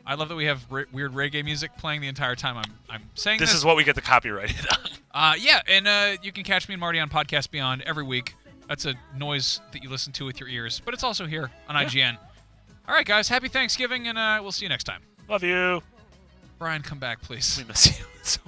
I love that we have weird reggae music playing the entire time I'm saying this. This is what we get the copyrighted on. Yeah, and you can catch me and Marty on Podcast Beyond every week. That's a noise that you listen to with your ears, but it's also here on IGN. All right, guys, happy Thanksgiving, and we'll see you next time. Love you. Brian, come back, please. We miss you so